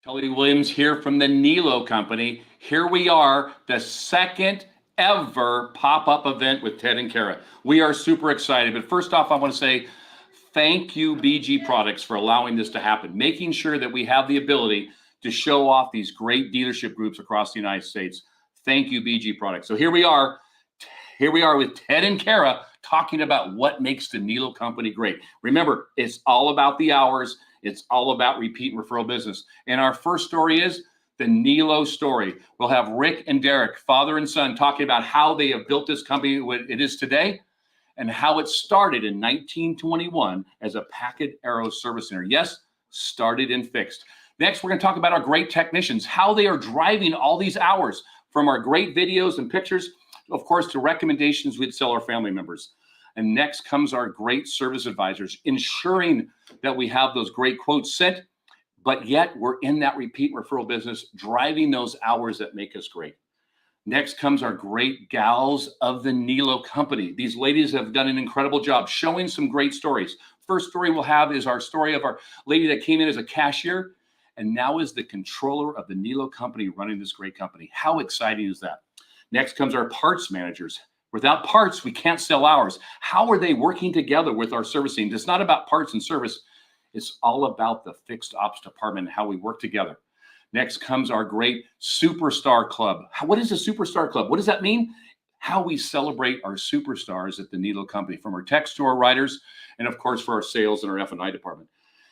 Kelly Williams here from the Nilo company. Here we are, the second ever pop-up event with Ted and Kara. We are super excited, but first off, I want to say thank you, BG Products, for allowing this to happen, making sure that we have the ability to show off these great dealership groups across the United States. Thank you, BG Products. So here we are with Ted and Kara talking about what makes the Nilo company great. Remember, it's all about the hours. It's all about repeat and referral business. And our first story is the Nilo story. We'll have Rick and Derek, father and son, talking about how they have built this company what it is today and how it started in 1921 as a packet arrow service center. Yes, started and fixed. Next, we're going to talk about our great technicians, how they are driving all these hours from our great videos and pictures, of course, to recommendations we'd sell our family members. And next comes our great service advisors, ensuring that we have those great quotes sent, but yet we're in that repeat referral business, driving those hours that make us great. Next comes our great gals of the Nilo company. These ladies have done an incredible job showing some great stories. First story we'll have is our story of our lady that came in as a cashier and now is the controller of the Nilo company running this great company. How exciting is that? Next comes our parts managers. Without parts, we can't sell ours. How are they working together with our service team? It's not about parts and service. It's all about the fixed ops department and how we work together. Next comes our great Superstar Club. What is a Superstar Club? What does that mean? How we celebrate our superstars at the Nilo company, from our techs to our riders, and of course for our sales and our F&I department.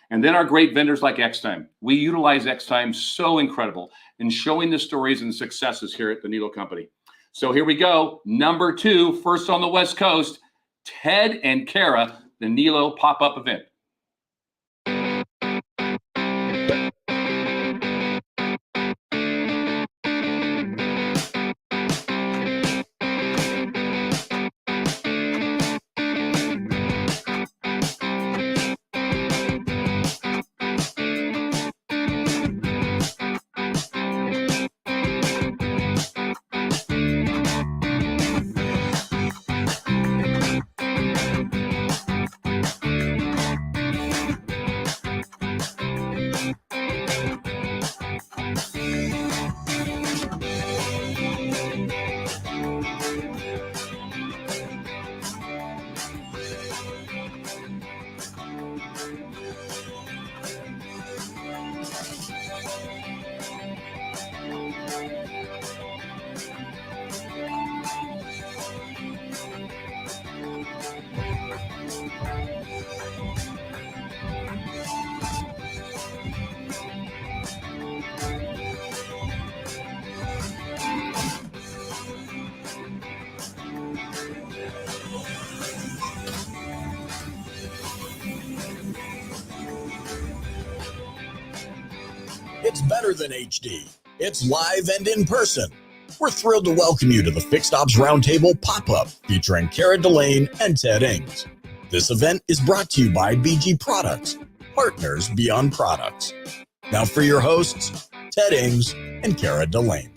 And then our great vendors like Xtime. We utilize Xtime, so incredible, in showing the stories and successes here at the Nilo company. So here we go. Number 2, first on the West Coast, Ted and Kara, the Nilo pop-up event. It's better than HD. It's live and in person. We're thrilled to welcome you to the Fixed Ops Roundtable pop-up featuring Kara Delane and Ted Ings. This event is brought to you by BG Products, partners beyond products. Now for your hosts, Ted Ings and Kara Delane.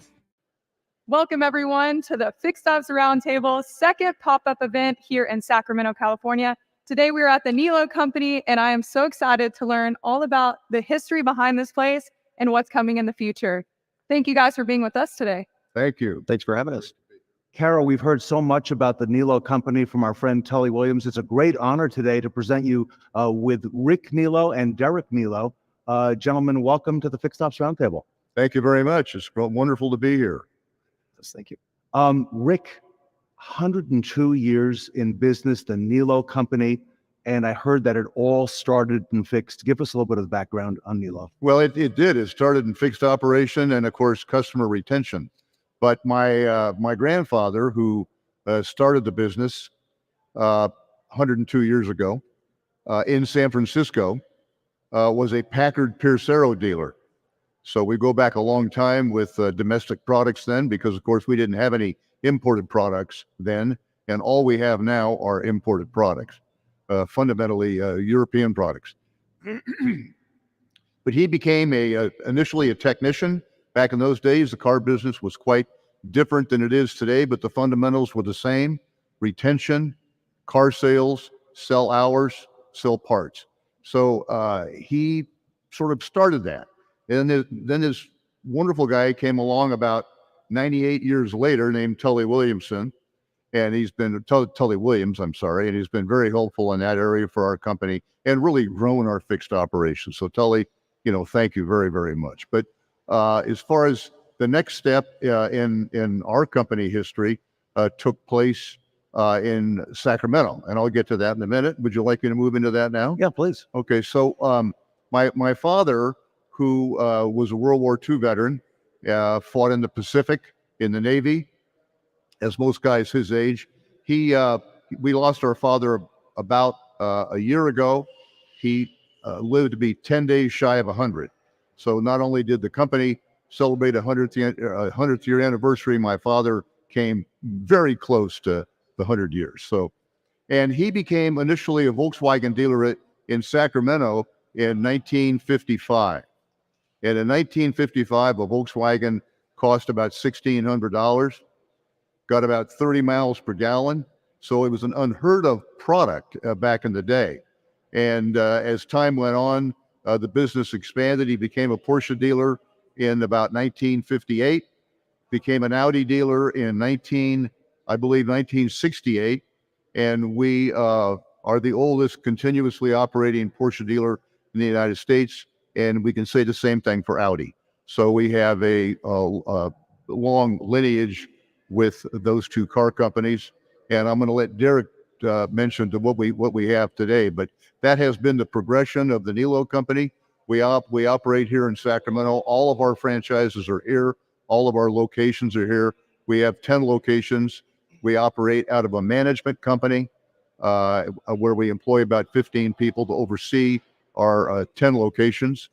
Welcome everyone to the Fixed Ops Roundtable second pop-up event here in Sacramento, California. Today we are at the Nilo company and I am so excited to learn all about the history behind this place and what's coming in the future. Thank you guys for being with us today. Thank you. Thanks for having us. Kara, we've heard so much about the Nilo company from our friend Tully Williams. It's a great honor today to present you with Rick Nilo and Derek Nilo. Gentlemen, welcome to the Fixed Ops Roundtable. Thank you very much. It's wonderful to be here. Yes, thank you. Rick, 102 years in business, the Nilo company, and I heard that it all started in fixed. Give us a little bit of the background on Nilo. Well, it did. It started in fixed operation and, of course, customer retention. But my grandfather, who started the business 102 years ago in San Francisco, was a Packard Piercero dealer. So we go back a long time with domestic products then, because, of course, we didn't have any imported products then, and all we have now are imported products. Fundamentally European products. But he became initially a technician. Back in those days, the car business was quite different than it is today, but the fundamentals were the same: retention, car sales, sell hours, sell parts. So he sort of started that. And then this wonderful guy came along about 98 years later named Tully Williamson. And he's been Tully Williams, I'm sorry, and he's been very helpful in that area for our company and really grown our fixed operations. So Tully, thank you very, very much. But as far as the next step in our company history took place in Sacramento, and I'll get to that in a minute. Would you like me to move into that now? Yeah, please. Okay, so my father, who was a World War II veteran, fought in the Pacific in the Navy. As most guys his age, we lost our father about a year ago. He lived to be 10 days shy of 100. So not only did the company celebrate a 100th year anniversary, my father came very close to the 100 years. And he became initially a Volkswagen dealer in Sacramento in 1955. And in 1955, a Volkswagen cost about $1,600. Got about 30 miles per gallon. So it was an unheard of product back in the day. And as time went on, the business expanded. He became a Porsche dealer in about 1958, became an Audi dealer in 1968. And we are the oldest continuously operating Porsche dealer in the United States. And we can say the same thing for Audi. So we have a long lineage with those two car companies, and I'm going to let Derek mention to what we have today. But that has been the progression of the Nilo company. We operate here in Sacramento. All of our franchises are here. All of our locations are here. We have 10 locations. We operate out of a management company where we employ about 15 people to oversee our 10 locations.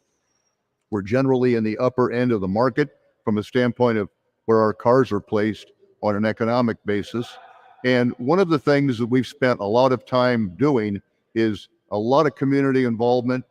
We're generally in the upper end of the market from a standpoint of where our cars are placed on an economic basis. And one of the things that we've spent a lot of time doing is a lot of community involvement.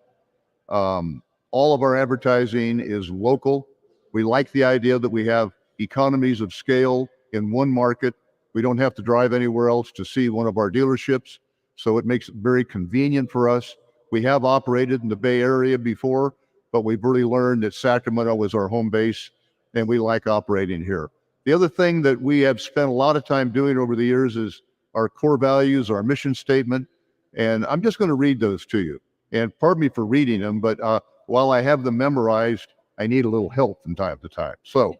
All of our advertising is local. We like the idea that we have economies of scale in one market. We don't have to drive anywhere else to see one of our dealerships. So it makes it very convenient for us. We have operated in the Bay Area before, but we've really learned that Sacramento is our home base, and we like operating here. The other thing that we have spent a lot of time doing over the years is our core values, our mission statement. And I'm just going to read those to you. And pardon me for reading them, but while I have them memorized, I need a little help from time to time. So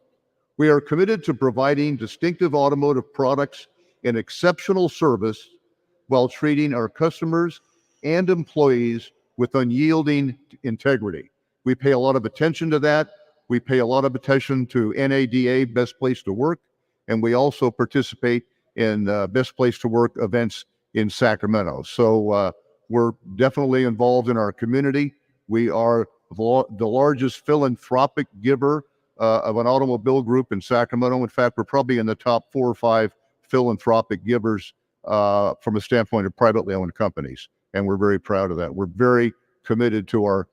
we are committed to providing distinctive automotive products and exceptional service while treating our customers and employees with unyielding integrity. We pay a lot of attention to that. We pay a lot of attention to NADA, Best Place to Work, and we also participate in Best Place to Work events in Sacramento. So we're definitely involved in our community. We are the largest philanthropic giver of an automobile group in Sacramento. In fact, we're probably in the top 4 or 5 philanthropic givers from a standpoint of privately owned companies, and we're very proud of that. We're very committed to our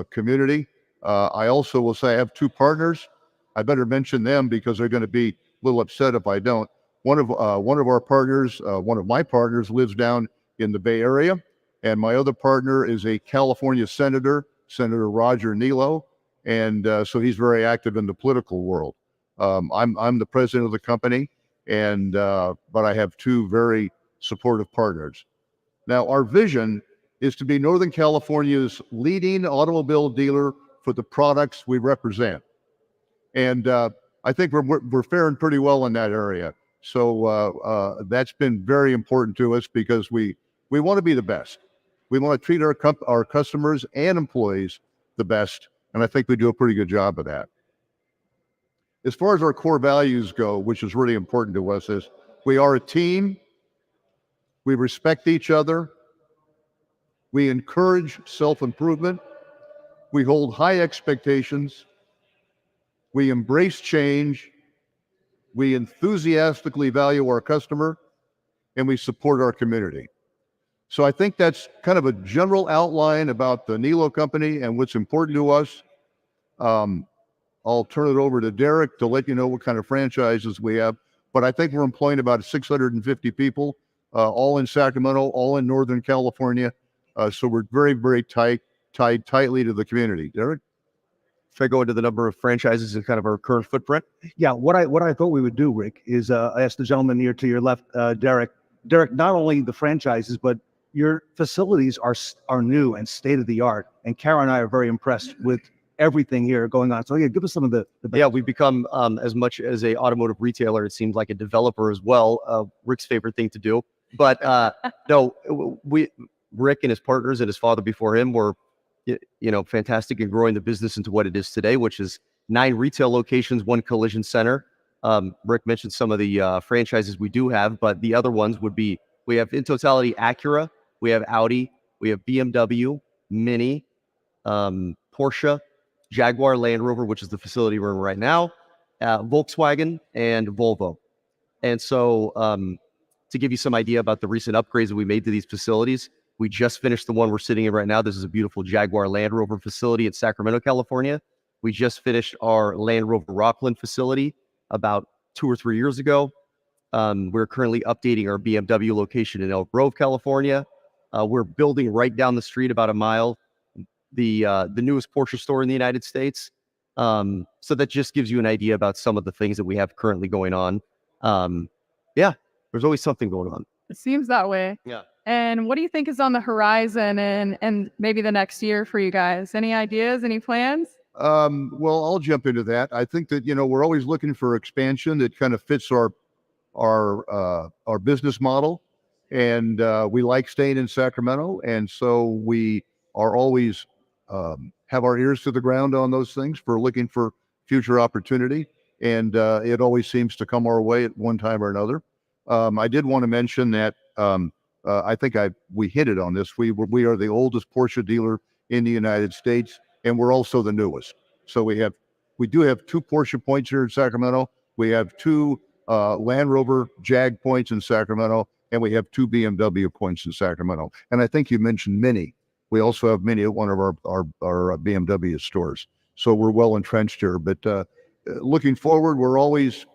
community. I also will say I have 2 partners. I better mention them because they're going to be a little upset if I don't. One of our partners, one of my partners, lives down in the Bay Area, and my other partner is a California senator, Senator Roger Nilo, and so he's very active in the political world. I'm the president of the company, and but I have 2 very supportive partners. Now, our vision is to be Northern California's leading automobile dealer for the products we represent. And I think we're faring pretty well in that area. So that's been very important to us because we want to be the best. We want to treat our customers and employees the best. And I think we do a pretty good job of that. As far as our core values go, which is really important to us, is we are a team. We respect each other. We encourage self-improvement. We hold high expectations. We embrace change. We enthusiastically value our customer, and we support our community. So I think that's kind of a general outline about the Nilo company and what's important to us. I'll turn it over to Derek to let you know what kind of franchises we have. But I think we're employing about 650 people, all in Sacramento, all in Northern California. So we're very, very tied tightly to the community. Derek? Should I go into the number of franchises and kind of our current footprint? Yeah, what I thought we would do, Rick, is ask the gentleman here to your left, Derek. Derek, not only the franchises, but your facilities are new and state of the art. And Kara and I are very impressed with everything here going on. So yeah, give us some of the Yeah, we've become as much as a automotive retailer, it seems like a developer as well. Rick's favorite thing to do. But no, Rick and his partners and his father before him were, fantastic in growing the business into what it is today, which is 9 retail locations, 1 collision center. Rick mentioned some of the franchises we do have, but the other ones would be, we have in totality Acura, we have Audi, we have BMW, Mini, Porsche, Jaguar, Land Rover, which is the facility we're in right now, Volkswagen, and Volvo. And so to give you some idea about the recent upgrades that we made to these facilities, we just finished the one we're sitting in right now. This is a beautiful Jaguar Land Rover facility in Sacramento, California. We just finished our Land Rover Rocklin facility about 2 or 3 years ago. We're currently updating our BMW location in Elk Grove, California. We're building right down the street, about a mile, the newest Porsche store in the United States. So that just gives you an idea about some of the things that we have currently going on. Yeah, there's always something going on. It seems that way. Yeah. And what do you think is on the horizon and maybe the next year for you guys? Any ideas, any plans? Well, I'll jump into that. I think that, we're always looking for expansion that kind of fits our business model. And we like staying in Sacramento. And so we are always have our ears to the ground on those things for looking for future opportunity. And it always seems to come our way at one time or another. I did want to mention that I think we hinted on this. We are the oldest Porsche dealer in the United States, and we're also the newest. So we do have 2 Porsche points here in Sacramento. We have 2 Land Rover Jag points in Sacramento, and we have 2 BMW points in Sacramento. And I think you mentioned Mini. We also have Mini at one of our BMW stores. So we're well entrenched here. But looking forward, we're always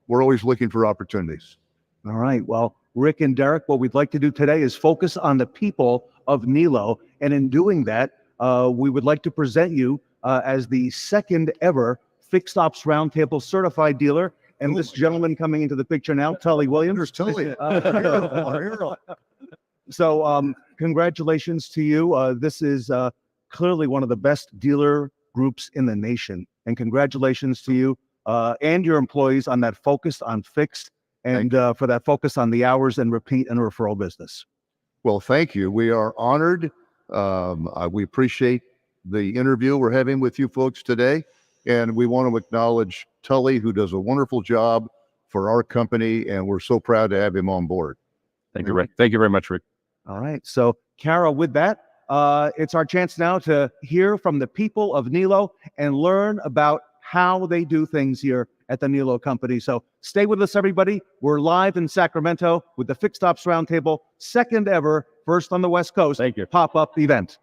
looking for opportunities. All right. Well, Rick and Derek, what we'd like to do today is focus on the people of Nilo. And in doing that, we would like to present you as the second ever Fixed Ops Roundtable certified dealer. And this gentleman coming into the picture now, Tully Williams. There's Tully. So congratulations to you. This is clearly one of the best dealer groups in the nation. And congratulations to you and your employees on that focus on fixed and for that focus on the hours and repeat and referral business. Well, thank you. We are honored. We appreciate the interview we're having with you folks today. And we want to acknowledge Tully, who does a wonderful job for our company. And we're so proud to have him on board. Thank you, Rick. Thank you very much, Rick. All right. So, Kara, with that, it's our chance now to hear from the people of Nilo and learn about how they do things here at the Nilo company. So stay with us, everybody. We're live in Sacramento with the Fixed Ops Roundtable, second ever, first on the West Coast. Thank you. Pop-up event.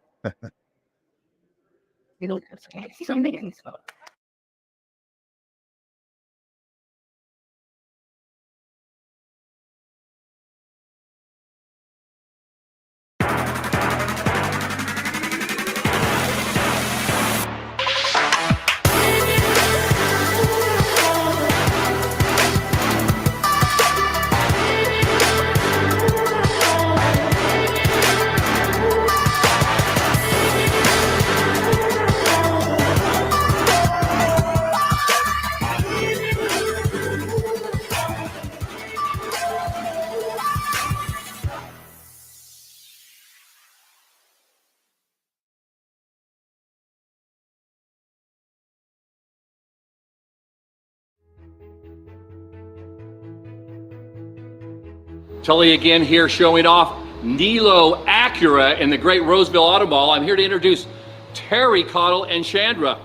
Tully again here showing off Nilo Acura in the great Roseville Auto Mall. I'm here to introduce Terry Cottle and Chandra.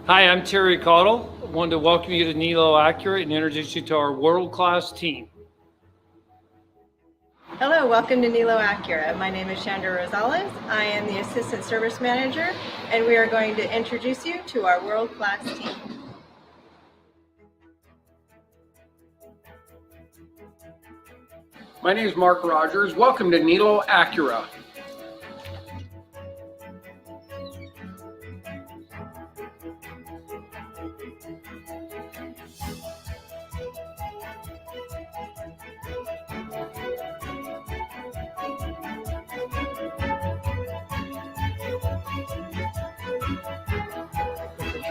Hi, I'm Terry Cottle. I wanted to welcome you to Nilo Acura and introduce you to our world-class team. Hello, welcome to Nilo Acura. My name is Chandra Rosales. I am the Assistant Service Manager, and we are going to introduce you to our world-class team. My name is Mark Rogers. Welcome to Nilo Acura.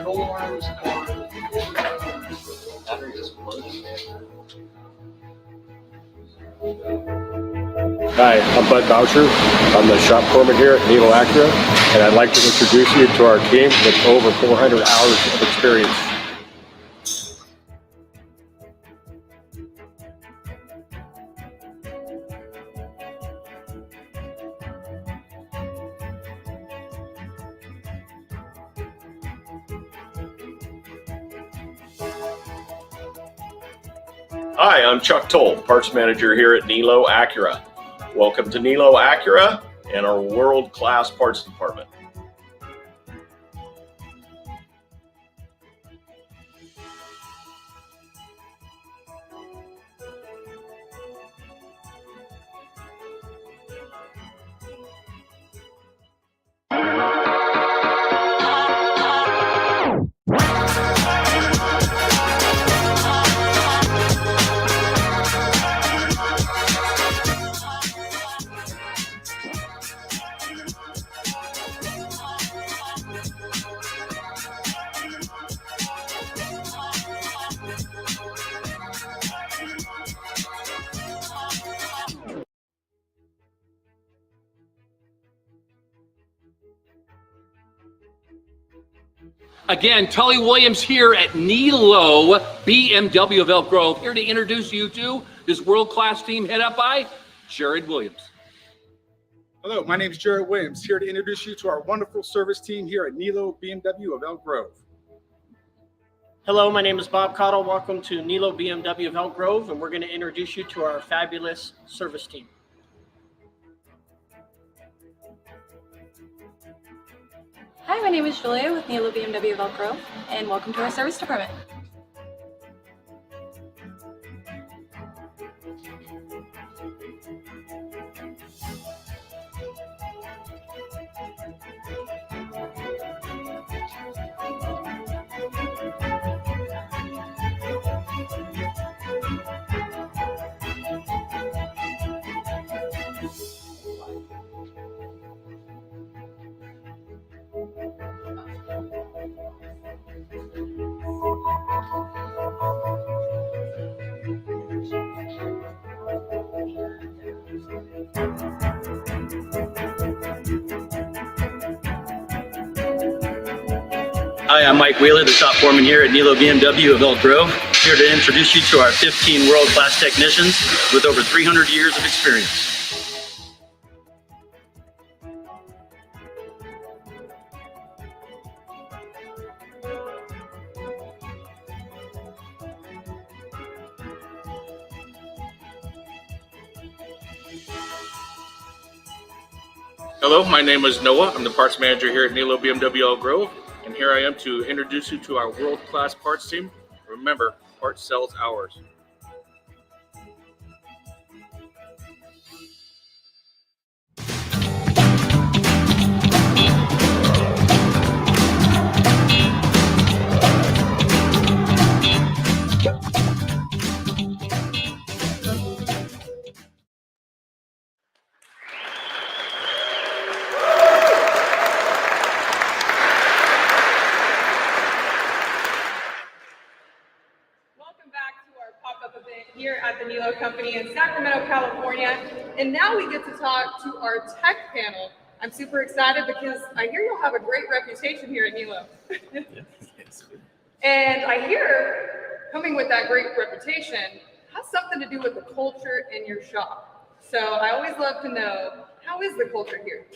control arms on. Hi, I'm Bud Boucher. I'm the shop foreman here at Nilo Acura, and I'd like to introduce you to our team with over 400 hours of experience. Hi, I'm Chuck Toll, parts manager here at Nilo Acura. Welcome to Nilo Acura and our world-class parts department. Again, Tully Williams here at Nilo BMW of Elk Grove, here to introduce you to this world-class team head up by Jared Williams. Hello, my name is Jared Williams, here to introduce you to our wonderful service team here at Nilo BMW of Elk Grove. Hello, my name is Bob Cottle. Welcome to Nilo BMW of Elk Grove, and we're going to introduce you to our fabulous service team. Hi, my name is Julia with Nilo BMW of Elk Grove, and welcome to our service department. Hi, I'm Mike Wheeler, the shop foreman here at Nilo BMW of Elk Grove, here to introduce you to our 15 world-class technicians with over 300 years of experience. Hello, my name is Noah. I'm the parts manager here at Nilo BMW Elk Grove, and here I am to introduce you to our world-class parts team. Remember, parts sells hours. Here at the Nilo company in Sacramento, California. And now we get to talk to our tech panel. I'm super excited because I hear you'll have a great reputation here at Nilo. And I hear coming with that great reputation has something to do with the culture in your shop. So I always love to know, how is the culture here?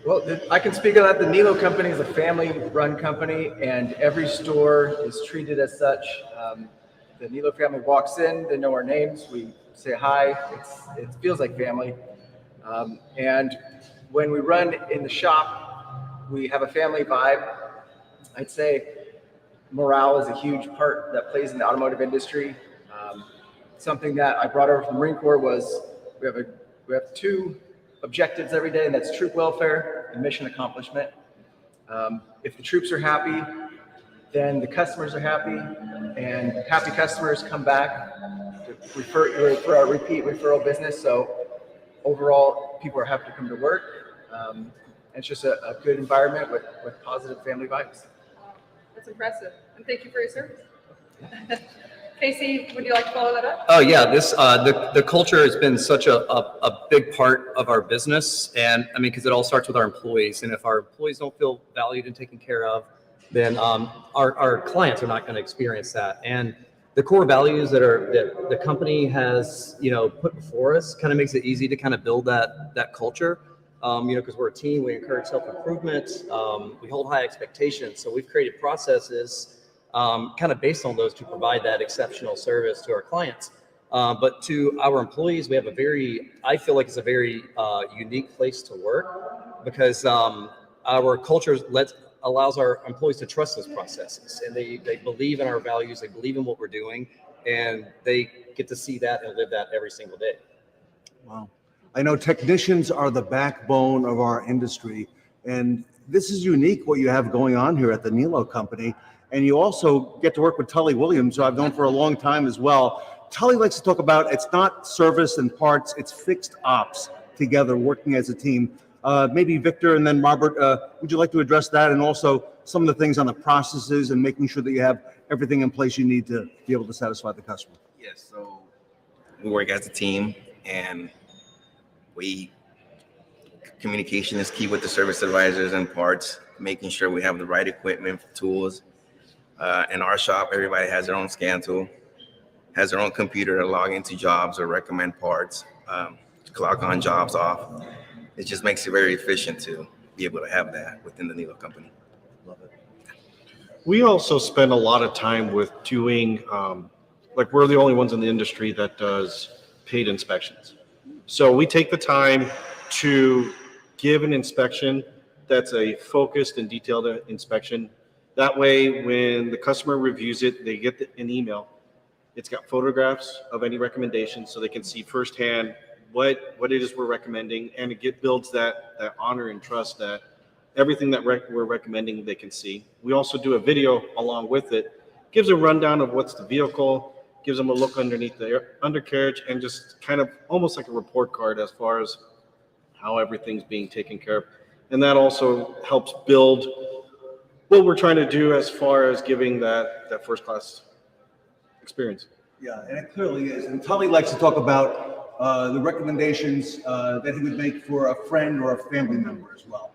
Well, I can speak on that. The Nilo company is a family-run company, and every store is treated as such. The Nilo family walks in, they know our names, we say hi, it feels like family. And when we run in the shop, we have a family vibe. I'd say morale is a huge part that plays in the automotive industry. Something that I brought over from the Marine Corps was we have two objectives every day, and that's troop welfare and mission accomplishment. If the troops are happy, then the customers are happy, and happy customers come back to for our repeat referral business. So overall, people are happy to come to work. And it's just a good environment with positive family vibes. That's impressive. And thank you for your service. Casey, would you like to follow that up? Oh yeah, the culture has been such a big part of our business, and I mean, because it all starts with our employees, and if our employees don't feel valued and taken care of, then our clients are not going to experience that. And the core values that the company has, put before us, kind of makes it easy to kind of build that culture. Because we're a team, we encourage self-improvement, we hold high expectations, so we've created processes kind of based on those to provide that exceptional service to our clients. But to our employees, we have I feel like it's a very unique place to work, because our culture allows our employees to trust those processes, and they believe in our values, they believe in what we're doing, and they get to see that and live that every single day. Wow. I know technicians are the backbone of our industry, and this is unique what you have going on here at the Nilo company. And you also get to work with Tully Williams, who I've known for a long time as well. Tully likes to talk about, it's not service and parts, it's fixed ops together, working as a team. Maybe Victor and then Robert, would you like to address that, and also some of the things on the processes and making sure that you have everything in place you need to be able to satisfy the customer? Yes, so we work as a team, and communication is key with the service advisors and parts, making sure we have the right equipment, tools. In our shop, everybody has their own scan tool, has their own computer to log into jobs or recommend parts, clock on jobs off. It just makes it very efficient to be able to have that within the Nilo company. Love it. We also spend a lot of time with doing, we're the only ones in the industry that does paid inspections. So we take the time to give an inspection that's a focused and detailed inspection. That way, when the customer reviews it, they get an email. It's got photographs of any recommendations, so they can see firsthand what it is we're recommending, and it builds that honor and trust that everything that we're recommending they can see. We also do a video along with it, gives a rundown of what's the vehicle, gives them a look underneath the undercarriage, and just kind of almost like a report card as far as how everything's being taken care of. And that also helps build what we're trying to do as far as giving that first class experience. Yeah, and it clearly is. And Tully likes to talk about the recommendations that he would make for a friend or a family member as well.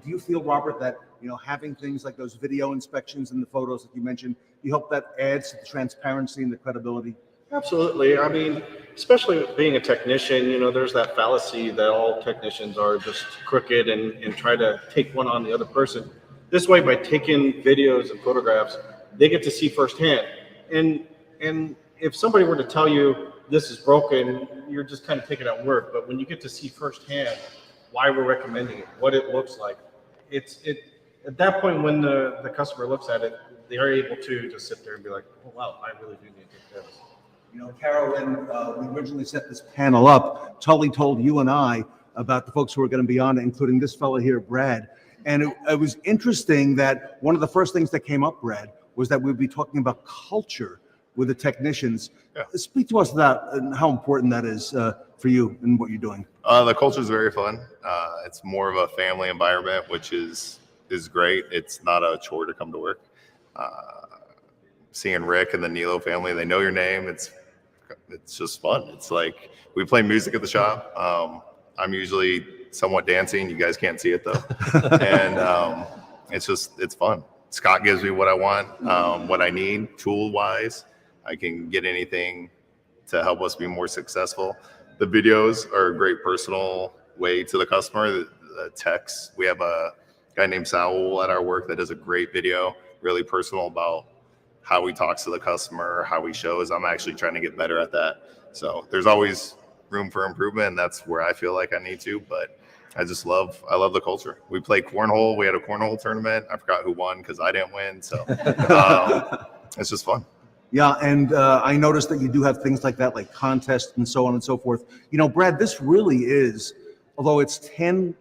Do you feel, Robert, that having things like those video inspections and the photos that you mentioned, you hope that adds to the transparency and the credibility? Absolutely. I mean, especially being a technician, there's that fallacy that all technicians are just crooked and try to take one on the other person. This way, by taking videos and photographs, they get to see firsthand. And if somebody were to tell you this is broken, you're just kind of taking it at word. But when you get to see firsthand why we're recommending it, what it looks like, at that point when the customer looks at it, they are able to just sit there and be like, oh wow, I really do need to take care of this. Carol, when we originally set this panel up, Tully told you and I about the folks who are going to be on it, including this fellow here, Brad. And it was interesting that one of the first things that came up, Brad, was that we'd be talking about culture with the technicians. Yeah. Speak to us that and how important that is for you and what you're doing. The culture is very fun. It's more of a family environment, which is great. It's not a chore to come to work. Seeing Rick and the Nilo family, they know your name. It's just fun. It's like we play music at the shop. I'm usually somewhat dancing. You guys can't see it though. And it's fun. Scott gives me what I want, what I need tool wise. I can get anything to help us be more successful. The videos are a great personal way to the customer. The text, we have a guy named Saul at our work that does a great video, really personal about how he talks to the customer, how he shows. I'm actually trying to get better at that. So there's always room for improvement, and that's where I feel like I need to, but I love the culture. We play cornhole. We had a cornhole tournament. I forgot who won because I didn't win. So it's just fun. Yeah, and I noticed that you do have things like that, like contests and so on and so forth. Brad, this really is, although it's 10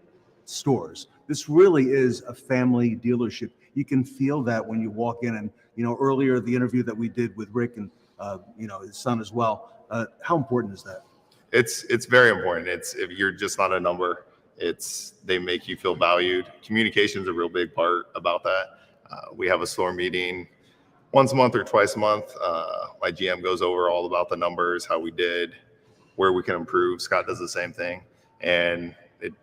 stores, this really is a family dealership. You can feel that when you walk in. And, earlier the interview that we did with Rick and, his son as well, how important is that? It's very important. If you're just not a number, they make you feel valued. Communication is a real big part about that. We have a store meeting once a month or twice a month. My GM goes over all about the numbers, how we did, where we can improve. Scott does the same thing. And it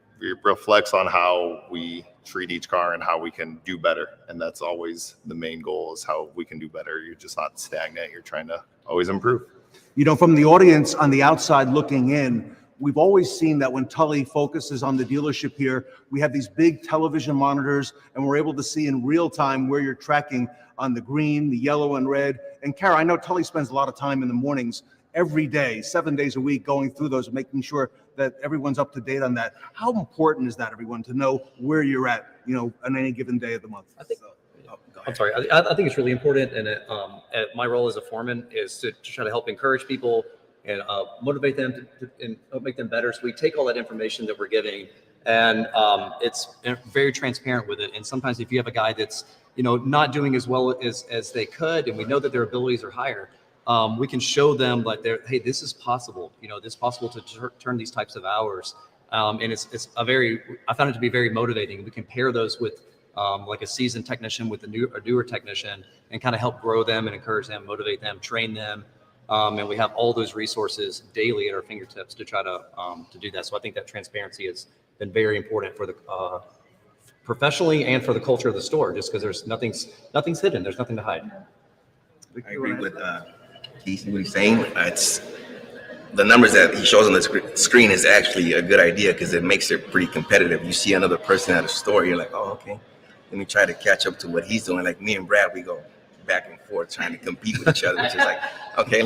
reflects on how we treat each car and how we can do better. And that's always the main goal, is how we can do better. You're just not stagnant. You're trying to always improve. You know, from the audience on the outside looking in, we've always seen that when Tully focuses on the dealership here, we have these big television monitors and we're able to see in real time where you're tracking on the green, the yellow and red. And Kara, I know Tully spends a lot of time in the mornings every day, 7 days a week, going through those, making sure that everyone's up to date on that. How important is that, everyone, to know where you're at, you know, on any given day of the month? I'm sorry. I think it's really important, and my role as a foreman is to try to help encourage people and motivate them and make them better. So we take all that information that we're giving, and it's very transparent with it. And sometimes if you have a guy that's, you know, not doing as well as they could, and we know that their abilities are higher, we can show them like, hey, this is possible. You know, it's possible to turn these types of hours, and I found it to be very motivating. We can pair those with like a seasoned technician with a newer technician, and kind of help grow them and encourage them, motivate them, train them. And we have all those resources daily at our fingertips to try to do that. So I think that transparency has been very important for the professionally and for the culture of the store, just because there's nothing's hidden. There's nothing to hide. I agree with Keith, what he's saying. It's the numbers that he shows on the screen is actually a good idea, because it makes it pretty competitive. You see another person at a store, you're like, oh, okay, let me try to catch up to what he's doing. Like me and Brad, we go back and forth trying to compete with each other, which is like, okay,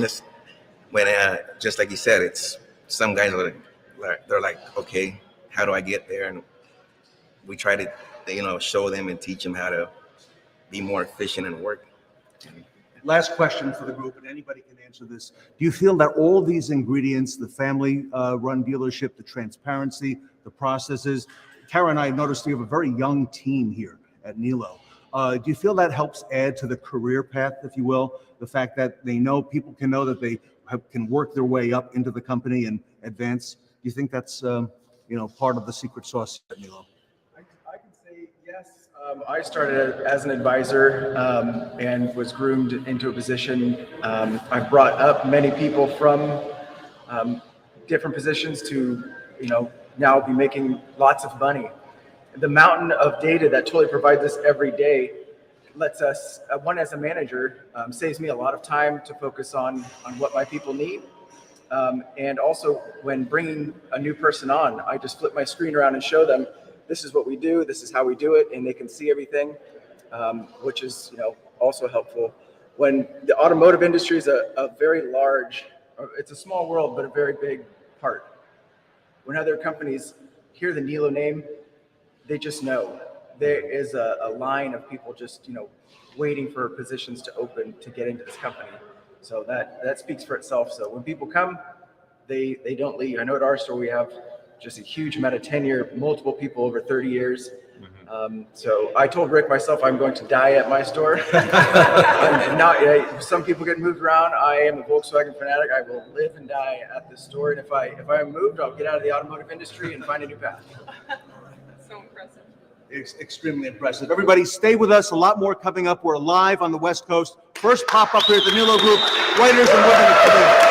just like you said, it's some guys are like, they're like, okay, how do I get there? And we try to, you know, show them and teach them how to be more efficient and work. Last question for the group, and anybody can answer this. Do you feel that all these ingredients, the family-run dealership, the transparency, the processes, Kara and I noticed we have a very young team here at Nilo. Do you feel that helps add to the career path, if you will? The fact that people can know that they can work their way up into the company and advance. Do you think that's part of the secret sauce at Nilo? I can say yes. I started as an advisor and was groomed into a position. I brought up many people from different positions to, now be making lots of money. The mountain of data that Tully provides us every day lets us, one as a manager, saves me a lot of time to focus on what my people need. And also when bringing a new person on, I just flip my screen around and show them, this is what we do, this is how we do it, and they can see everything, which is, also helpful. When the automotive industry is a very large, it's a small world, but a very big part. When other companies hear the Nilo name, they just know. There is a line of people just, waiting for positions to open to get into this company. So that speaks for itself. So when people come, they don't leave. I know at our store we have just a huge amount of tenure, multiple people over 30 years. So I told Rick myself I'm going to die at my store. Some people get moved around. I am a Volkswagen fanatic. I will live and die at this store. And if I am moved, I'll get out of the automotive industry and find a new path. So impressive. It's extremely impressive. Everybody stay with us. A lot more coming up. We're live on the West Coast. First pop-up here at the Nilo Group. Writers and women.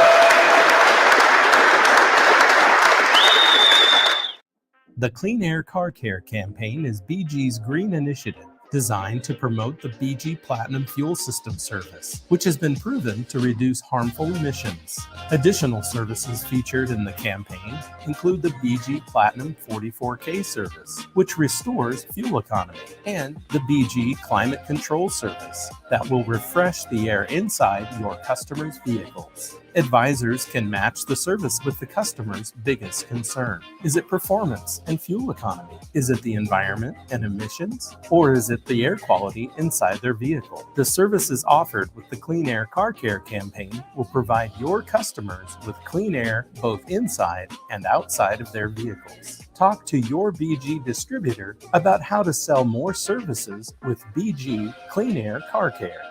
The Clean Air Car Care campaign is BG's green initiative designed to promote the BG Platinum Fuel System service, which has been proven to reduce harmful emissions. Additional services featured in the campaign include the BG Platinum 44K service, which restores fuel economy, and the BG Climate Control service that will refresh the air inside your customers' vehicles. Advisors can match the service with the customer's biggest concern. Is it performance and fuel economy? Is it the environment and emissions? Or is it the air quality inside their vehicle? The services offered with the Clean Air Car Care campaign will provide your customers with clean air both inside and outside of their vehicles. Talk to your BG distributor about how to sell more services with BG Clean Air Car Care.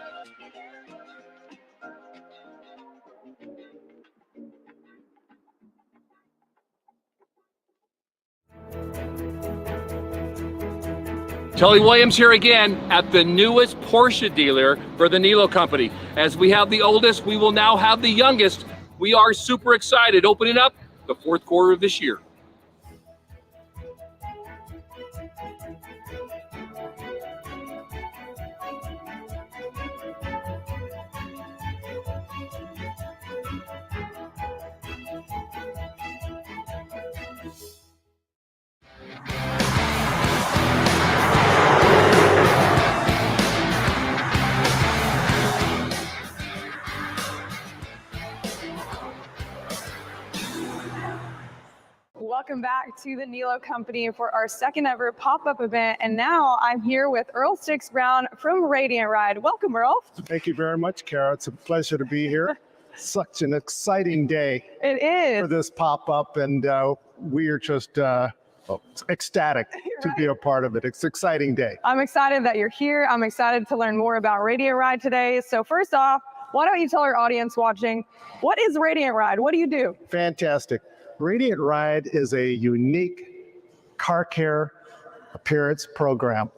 Tully Williams here again at the newest Porsche dealer for the Nilo company. As we have the oldest, we will now have the youngest. We are super excited, opening up the fourth quarter of this year. Welcome back to the Nilo company for our second ever pop-up event. And now I'm here with Earl Stix Brown from Radiant Ride. Welcome, Earl. Thank you very much, Kara. It's a pleasure to be here. Such an exciting day. It is. For this pop-up, and we are just ecstatic to be a part of it. It's an exciting day. I'm excited that you're here. I'm excited to learn more about Radiant Ride today. So first off, why don't you tell our audience watching, what is Radiant Ride? What do you do? Fantastic. Radiant Ride is a unique car care appearance program.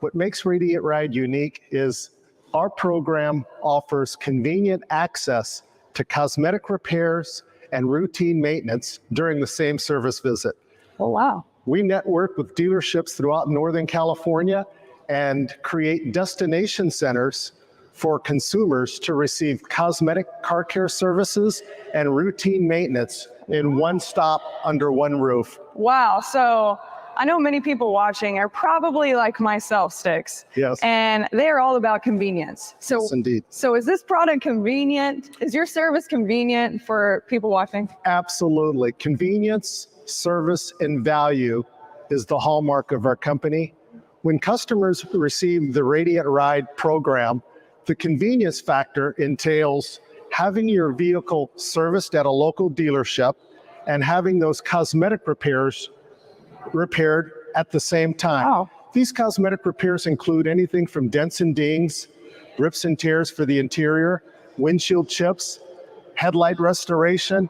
What makes Radiant Ride unique is our program offers convenient access to cosmetic repairs and routine maintenance during the same service visit. Oh, wow. We network with dealerships throughout Northern California and create destination centers for consumers to receive cosmetic car care services and routine maintenance in one stop under one roof. Wow. So I know many people watching are probably like myself, Stix. Yes. And they're all about convenience. So, Yes, indeed. So is this product convenient? Is your service convenient for people watching? Absolutely. Convenience, service, and value is the hallmark of our company. When customers receive the Radiant Ride program, the convenience factor entails having your vehicle serviced at a local dealership and having those cosmetic repairs repaired at the same time. Wow. These cosmetic repairs include anything from dents and dings, rips and tears for the interior, windshield chips, headlight restoration,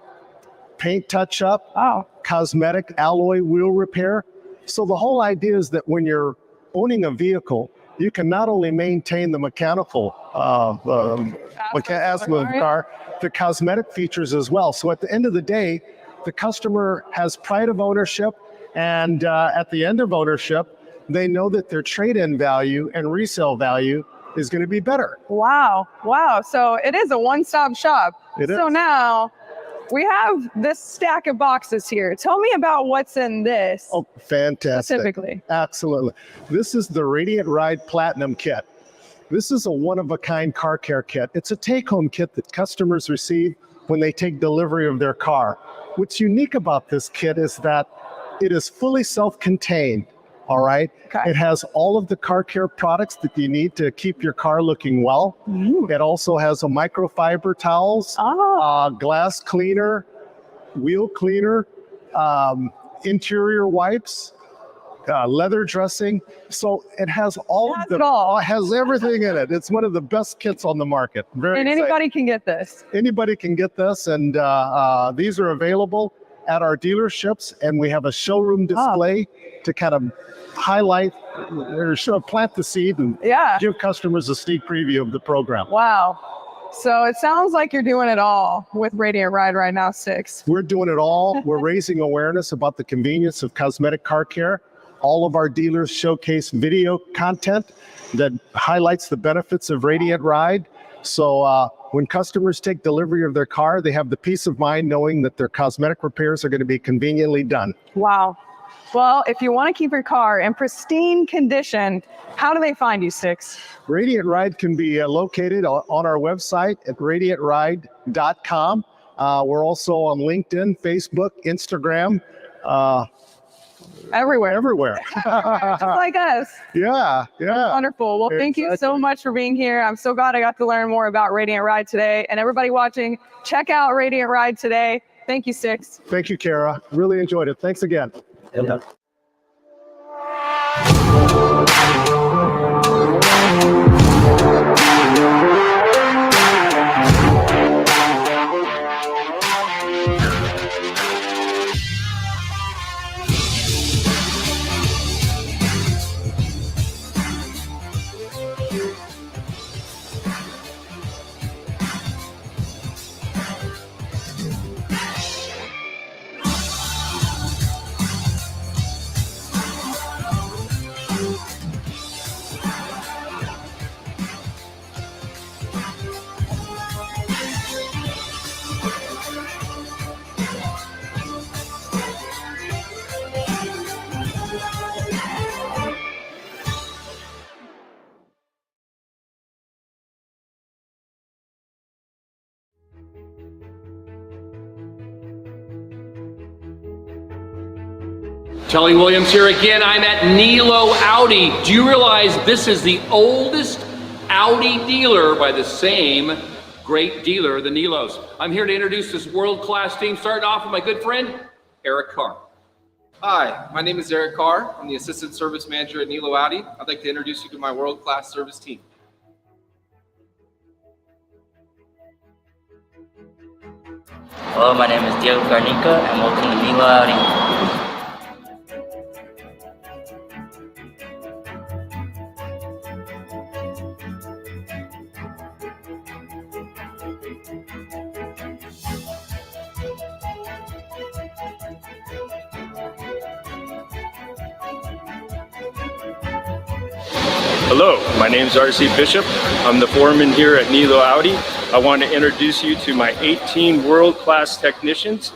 paint touch-up, cosmetic alloy wheel repair. So the whole idea is that when you're owning a vehicle, you can not only maintain the mechanical aspect of the car, the cosmetic features as well. So at the end of the day, the customer has pride of ownership, and at the end of ownership, they know that their trade-in value and resale value is going to be better. Wow. Wow. So it is a one-stop shop. It is. So now we have this stack of boxes here. Tell me about what's in this. Oh, fantastic. Specifically. Absolutely. This is the Radiant Ride Platinum Kit. This is a one-of-a-kind car care kit. It's a take-home kit that customers receive when they take delivery of their car. What's unique about this kit is that it is fully self-contained, all right? Okay. It has all of the car care products that you need to keep your car looking well. It also has a microfiber towels, glass cleaner, wheel cleaner, interior wipes, leather dressing. So it has it has everything in it. It's one of the best kits on the market. Very And exciting. anybody can get this. Anybody can get this, and these are available at our dealerships, and we have a showroom display to kind of highlight or plant the seed and give customers a sneak preview of the program. Wow. So it sounds like you're doing it all with Radiant Ride right now, Stix. We're doing it all. We're raising awareness about the convenience of cosmetic car care. All of our dealers showcase video content that highlights the benefits of Radiant Ride. So when customers take delivery of their car, they have the peace of mind knowing that their cosmetic repairs are going to be conveniently done. Wow. Well, if you want to keep your car in pristine condition, how do they find you, Stix? Radiant Ride can be located on our website at radiantride.com. We're also on LinkedIn, Facebook, Instagram. Everywhere. Just like us. Yeah. That's wonderful. Well, thank you so much for being here. I'm so glad I got to learn more about Radiant Ride today. And everybody watching, check out Radiant Ride today. Thank you, Stix. Thank you, Kara. Really enjoyed it. Thanks again. Telly Williams here again. I'm at Nilo Audi. Do you realize this is the oldest Audi dealer by the same great dealer, the Nilos? I'm here to introduce this world-class team, starting off with my good friend, Eric Carr. Hi, my name is Eric Carr. I'm the Assistant Service Manager at Nilo Audi. I'd like to introduce you to my world-class service team. Hello, my name is Diego Garnica, and welcome to Nilo Audi. Hello, my name is RC Bishop. I'm the foreman here at Nilo Audi. I want to introduce you to my 18 world-class technicians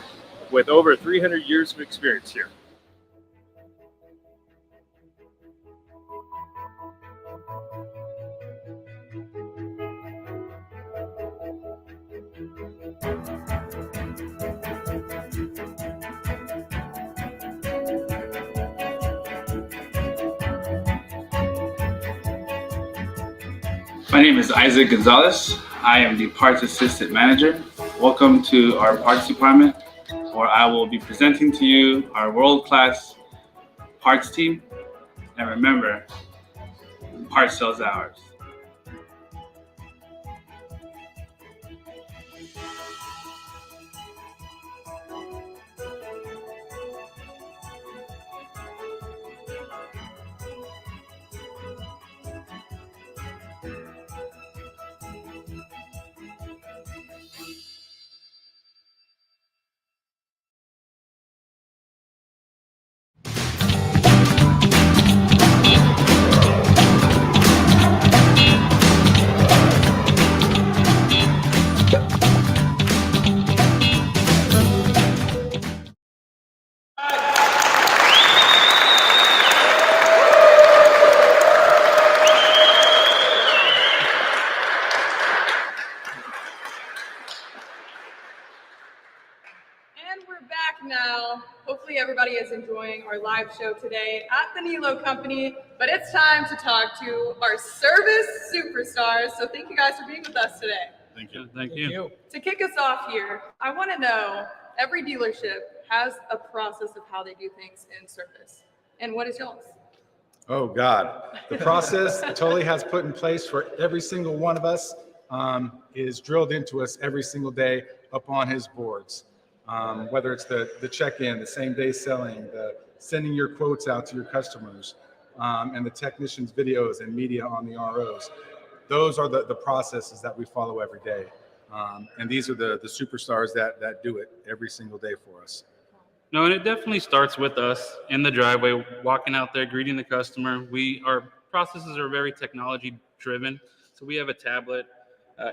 with over 300 years of experience here. My name is Isaac Gonzalez. I am the Parts Assistant Manager. Welcome to our Parts Department, where I will be presenting to you our world-class parts team. And remember, parts sells ours. And we're back now. Hopefully everybody is enjoying our live show today at the Nilo Company, but it's time to talk to our service superstars. So thank you guys for being with us today. Thank you. Thank you. To kick us off here, I want to know, every dealership has a process of how they do things in service. And what is y'all's? Oh God, the process Tully has put in place for every single one of us is drilled into us every single day up on his boards. Whether it's the check-in, the same-day selling, the sending your quotes out to your customers, and the technicians' videos and media on the ROs. Those are the processes that we follow every day. And these are the superstars that do it every single day for us. No, and it definitely starts with us in the driveway, walking out there, greeting the customer. Our processes are very technology driven. So we have a tablet,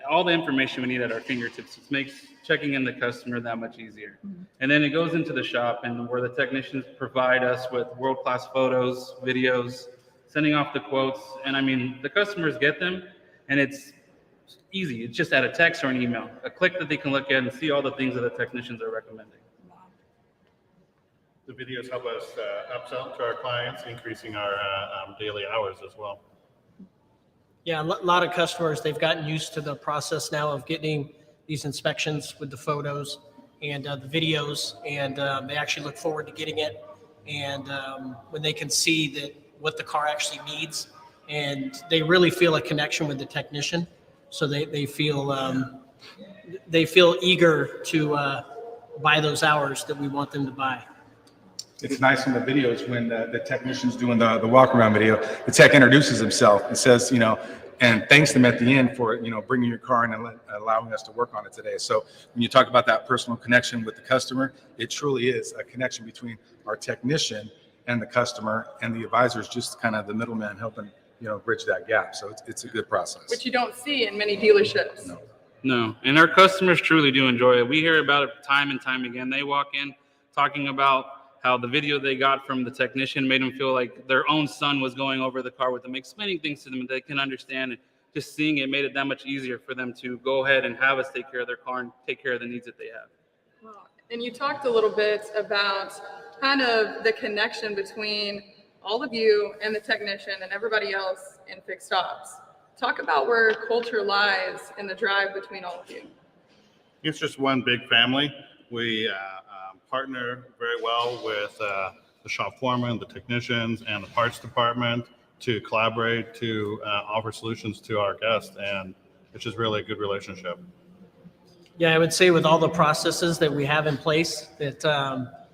all the information we need at our fingertips. It makes checking in the customer that much easier. And then it goes into the shop, and where the technicians provide us with world-class photos, videos, sending off the quotes. And I mean, the customers get them, and it's easy. It's just at a text or an email, a click that they can look at and see all the things that the technicians are recommending. The videos help us upsell to our clients, increasing our daily hours as well. Yeah, a lot of customers, they've gotten used to the process now of getting these inspections with the photos and the videos, and they actually look forward to getting it. And when they can see that what the car actually needs, and they really feel a connection with the technician, so they feel eager to buy those hours that we want them to buy. It's nice in the videos when the technician's doing the walk around video, the tech introduces himself and says, and thanks them at the end for, bringing your car in and allowing us to work on it today. So when you talk about that personal connection with the customer, it truly is a connection between our technician and the customer, and the advisor is just kind of the middleman helping, bridge that gap. So it's a good process. Which you don't see in many dealerships. No, and our customers truly do enjoy it. We hear about it time and time again. They walk in talking about how the video they got from the technician made them feel like their own son was going over the car with them, explaining things to them that they can understand. And just seeing it made it that much easier for them to go ahead and have us take care of their car and take care of the needs that they have. And you talked a little bit about kind of the connection between all of you and the technician and everybody else in fixed ops. Talk about where culture lies in the drive between all of you. It's just one big family. We partner very well with the shop foreman, the technicians, and the parts department to collaborate to offer solutions to our guests, and it's just really a good relationship. Yeah, I would say with all the processes that we have in place, that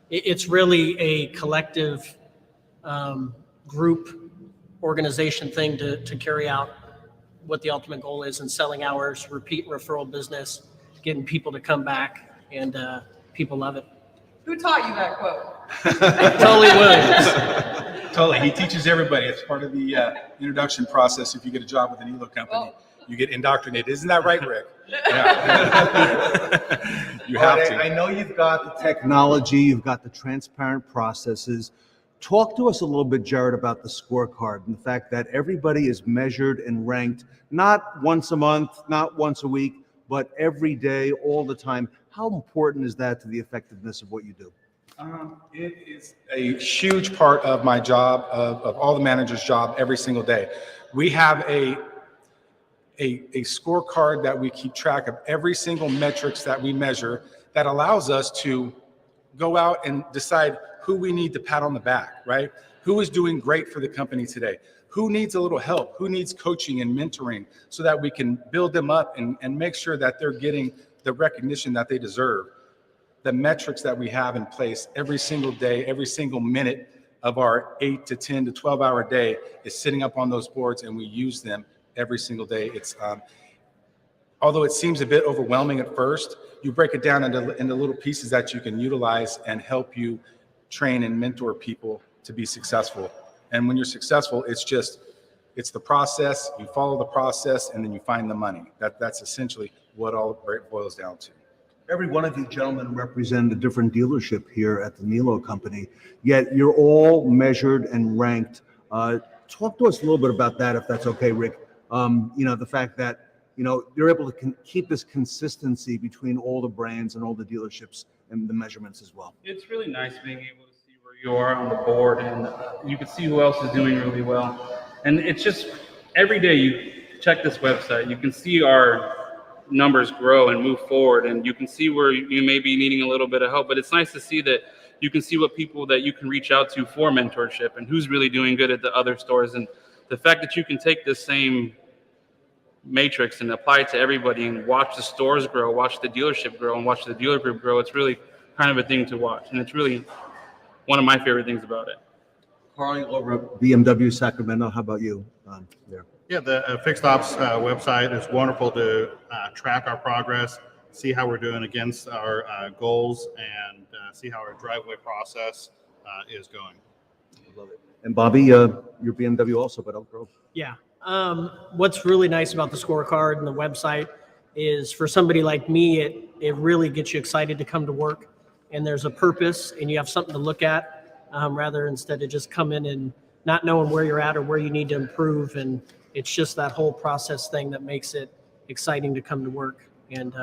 it's really a collective group organization thing to carry out what the ultimate goal is in selling hours, repeat referral business, getting people to come back, and people love it. Who taught you that quote? Tully Williams. Totally. He teaches everybody. It's part of the introduction process. If you get a job with the Nilo company, you get indoctrinated. Isn't that right, Rick? Yeah. You have to. I know you've got the technology, you've got the transparent processes. Talk to us a little bit, Jared, about the scorecard and the fact that everybody is measured and ranked, not once a month, not once a week, but every day, all the time. How important is that to the effectiveness of what you do? It is a huge part of my job, of all the managers' job every single day. We have a scorecard that we keep track of every single metrics that we measure that allows us to go out and decide who we need to pat on the back, right? Who is doing great for the company today? Who needs a little help? Who needs coaching and mentoring so that we can build them up and make sure that they're getting the recognition that they deserve? The metrics that we have in place every single day, every single minute of our 8 to 10 to 12 hour day is sitting up on those boards, and we use them every single day. It's although it seems a bit overwhelming at first, you break it down into little pieces that you can utilize and help you train and mentor people to be successful. And when you're successful, it's the process. You follow the process, and then you find the money. That's essentially what all it boils down to. Every one of you gentlemen represent a different dealership here at the Nilo company, yet you're all measured and ranked. Talk to us a little bit about that, if that's okay, Rick. The fact that, you're able to keep this consistency between all the brands and all the dealerships and the measurements as well. It's really nice being able to see where you are on the board, and you can see who else is doing really well. And it's just every day you check this website, you can see our numbers grow and move forward, and you can see where you may be needing a little bit of help. But it's nice to see that you can see what people that you can reach out to for mentorship and who's really doing good at the other stores. And the fact that you can take this same matrix and apply it to everybody and watch the stores grow, watch the dealership grow, and watch the dealer group grow, it's really kind of a thing to watch. And it's really one of my favorite things about it. Carl, over at BMW Sacramento, how about you there? Yeah, the Fixed Ops website is wonderful to track our progress, see how we're doing against our goals, and see how our driveway process is going. I love it. And Bobby, you're BMW also, but Elk Grove. Yeah. What's really nice about the scorecard and the website is for somebody like me, it really gets you excited to come to work, and there's a purpose and you have something to look at rather instead of just come in and not knowing where you're at or where you need to improve. And it's just that whole process thing that makes it exciting to come to work, and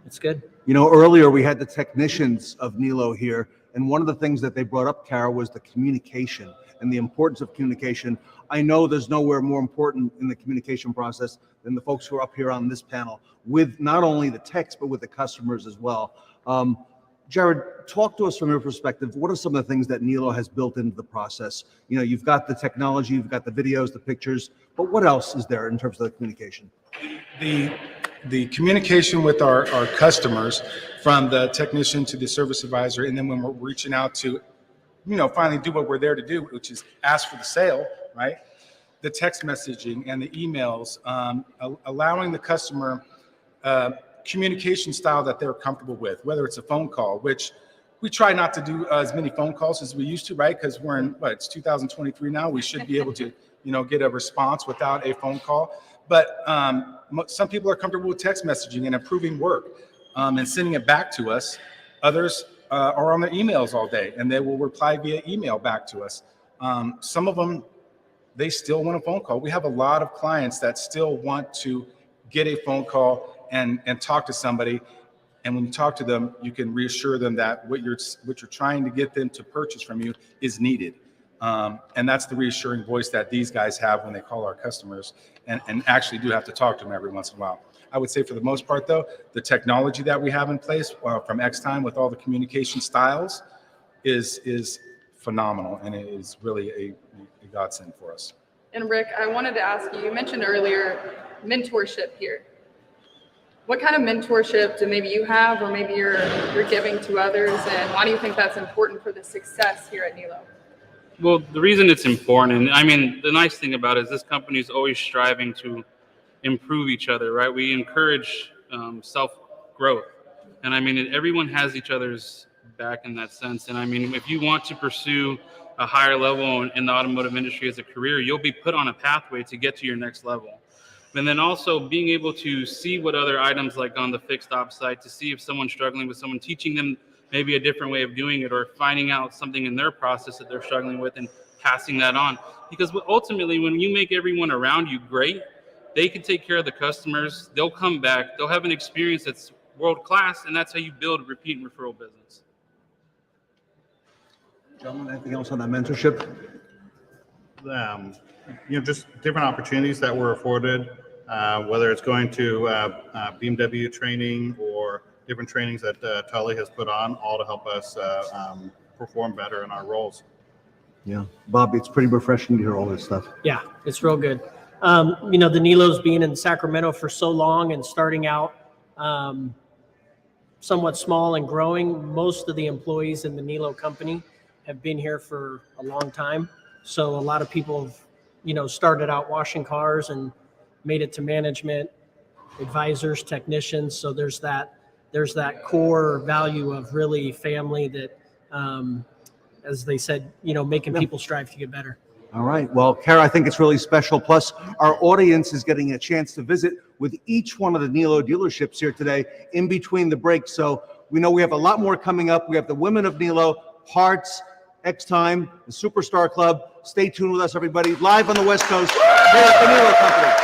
it's good. Earlier we had the technicians of Nilo here, and one of the things that they brought up, Carol, was the communication and the importance of communication. I know there's nowhere more important in the communication process than the folks who are up here on this panel with not only the techs, but with the customers as well. Jared, talk to us from your perspective. What are some of the things that Nilo has built into the process? You've got the technology, you've got the videos, the pictures, but what else is there in terms of the communication? The communication with our customers, from the technician to the service advisor, and then when we're reaching out to, finally do what we're there to do, which is ask for the sale, right? The text messaging and the emails, allowing the customer communication style that they're comfortable with, whether it's a phone call, which we try not to do as many phone calls as we used to, right? Because we're in, it's 2023 now. We should be able to, get a response without a phone call. But some people are comfortable with text messaging and approving work and sending it back to us. Others are on their emails all day, and they will reply via email back to us. Some of them, they still want a phone call. We have a lot of clients that still want to get a phone call and talk to somebody And when you talk to them, you can reassure them that what you're trying to get them to purchase from you is needed. And that's the reassuring voice that these guys have when they call our customers and actually do have to talk to them every once in a while. I would say for the most part, though, the technology that we have in place from Xtime with all the communication styles is phenomenal, and it is really a godsend for us. And Rick, I wanted to ask you, you mentioned earlier mentorship here. What kind of mentorship do maybe you have, or maybe you're giving to others, and why do you think that's important for the success here at Nilo? Well, the reason it's important, and I mean, the nice thing about it is this company is always striving to improve each other, right? We encourage self-growth. And I mean, everyone has each other's back in that sense. And I mean, if you want to pursue a higher level in the automotive industry as a career, you'll be put on a pathway to get to your next level. And then also being able to see what other items like on the fixed op site, to see if someone's struggling with someone, teaching them maybe a different way of doing it, or finding out something in their process that they're struggling with and passing that on. Because ultimately, when you make everyone around you great, they can take care of the customers, they'll come back, they'll have an experience that's world-class, and that's how you build repeat and referral business. Gentlemen, anything else on that mentorship? Just different opportunities that were afforded, whether it's going to BMW training or different trainings that Tully has put on, all to help us perform better in our roles. Yeah, Bob, it's pretty refreshing to hear all this stuff. Yeah, it's real good. The Nilo's being in Sacramento for so long and starting out somewhat small and growing, most of the employees in the Nilo company have been here for a long time. So a lot of people have, started out washing cars and made it to management, advisors, technicians. So there's that core value of really family that, as they said, making people strive to get better. All right. Well, Kara, I think it's really special. Plus, our audience is getting a chance to visit with each one of the Nilo dealerships here today in between the breaks. So we know we have a lot more coming up. We have the Women of Nilo, Parts, Xtime, the Superstar Club. Stay tuned with us, everybody. Live on the West Coast here at the Nilo Company.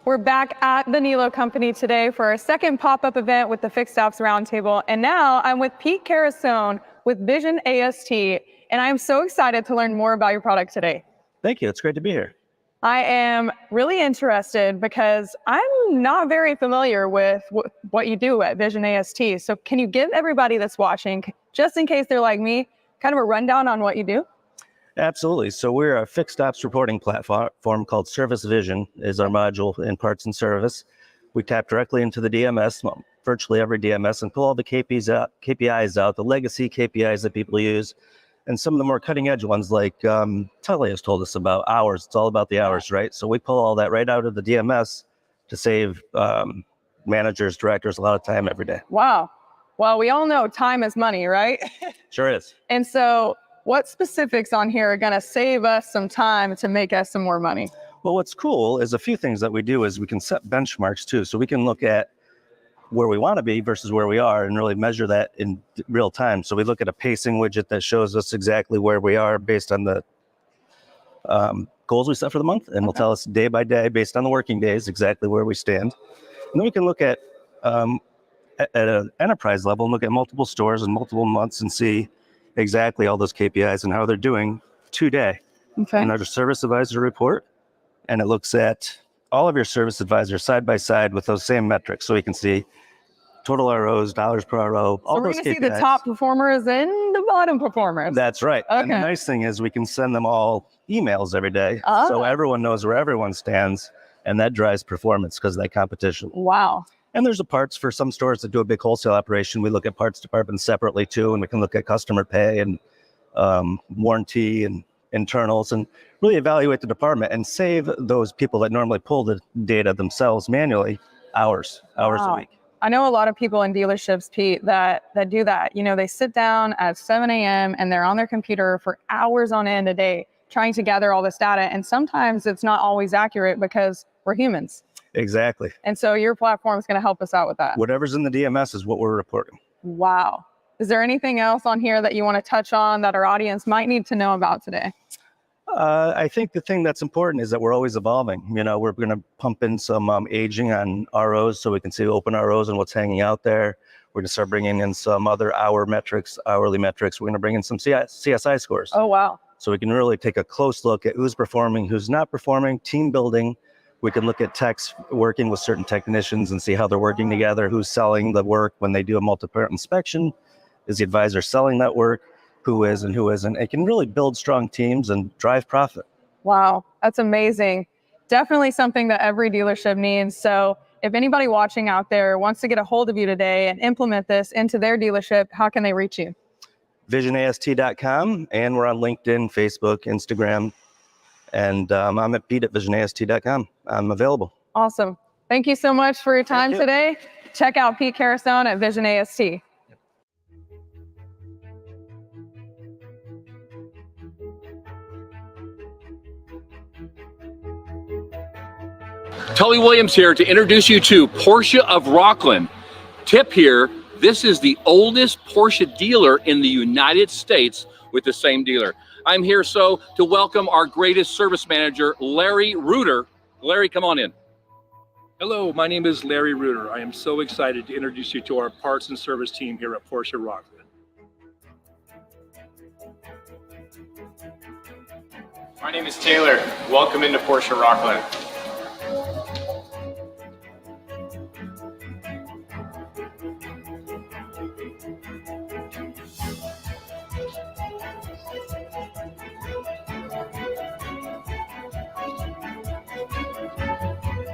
We're back at the Nilo Company today for our second pop-up event with the Fixed Ops Roundtable. And now I'm with Pete Carasone with Vision AST, and I'm so excited to learn more about your product today. Thank you. It's great to be here. I am really interested because I'm not very familiar with what you do at Vision AST. So can you give everybody that's watching, just in case they're like me, kind of a rundown on what you do? Absolutely. So we're a fixed ops reporting platform called Service Vision is our module in parts and service. We tap directly into the DMS, virtually every DMS, and pull all the KPIs out, the legacy KPIs that people use, and some of the more cutting edge ones like Tully has told us about hours. It's all about the hours, right? So we pull all that right out of the DMS to save managers, directors a lot of time every day. Wow. Well, we all know time is money, right? Sure is. And so what specifics on here are going to save us some time to make us some more money? Well, what's cool is a few things that we do is we can set benchmarks too. So we can look at where we want to be versus where we are and really measure that in real time. So we look at a pacing widget that shows us exactly where we are based on the goals we set for the month, and will tell us day by day, based on the working days, exactly where we stand. And then we can look at an enterprise level and look at multiple stores and multiple months and see exactly all those KPIs and how they're doing today. Okay. And there's a service advisor report, and it looks at all of your service advisors side by side with those same metrics. So we can see total ROs, dollars per RO, all So we're those going to see KPIs. the top performers and the bottom performers. That's right. Okay. And the nice thing is we can send them all emails every day. Ah. So everyone knows where everyone stands, and that drives performance because of that competition. Wow. And there's the parts for some stores that do a big wholesale operation. We look at parts departments separately too, and we can look at customer pay and warranty and internals and really evaluate the department and save those people that normally pull the data themselves manually hours Wow. a week. I know a lot of people in dealerships, Pete, that do that. You know, they sit down at 7 a.m. and they're on their computer for hours on end a day trying to gather all this data. And sometimes it's not always accurate because we're humans. Exactly. And so your platform is going to help us out with that. Whatever's in the DMS is what we're reporting. Wow. Is there anything else on here that you want to touch on that our audience might need to know about today? I think the thing that's important is that we're always evolving. You know, we're going to pump in some aging on ROs so we can see open ROs and what's hanging out there. We're going to start bringing in some other hourly metrics. We're going to bring in some CSI scores. Oh, wow. So we can really take a close look at who's performing, who's not performing, team building. We can look at techs working with certain technicians and see how they're working together, who's selling the work when they do a multi-part inspection. Is the advisor selling that work? Who is and who isn't? It can really build strong teams and drive profit. Wow, that's amazing. Definitely something that every dealership needs. So if anybody watching out there wants to get a hold of you today and implement this into their dealership, how can they reach you? VisionAST.com, and we're on LinkedIn, Facebook, Instagram, and I'm at Pete@VisionAST.com. I'm available. Awesome. Thank you so much for your time you. today. Check out Pete Carastone at Vision AST. Tully Williams here to introduce you to Porsche of Rocklin. Tip here, this is the oldest Porsche dealer in the United States with the same dealer. I'm here to welcome our greatest service manager, Larry Reuter. Larry, come on in. Hello, my name is Larry Reuter. I am so excited to introduce you to our parts and service team here at Porsche Rocklin. My name is Taylor. Welcome into Porsche Rocklin.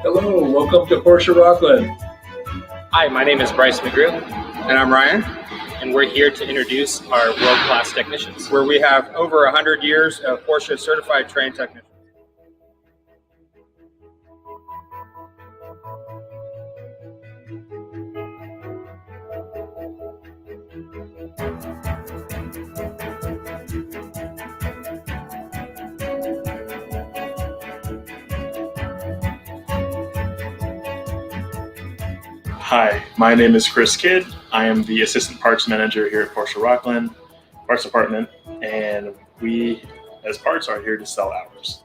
Hello, welcome to Porsche Rocklin. Hi, my name is Bryce McGrew. And I'm Ryan. And we're here to introduce our world-class technicians, where we have over 100 years of Porsche certified trained technicians. Hi, my name is Chris Kidd. I am the Assistant Parts Manager here at Porsche Rocklin Parts Department, and we, as parts, are here to sell hours.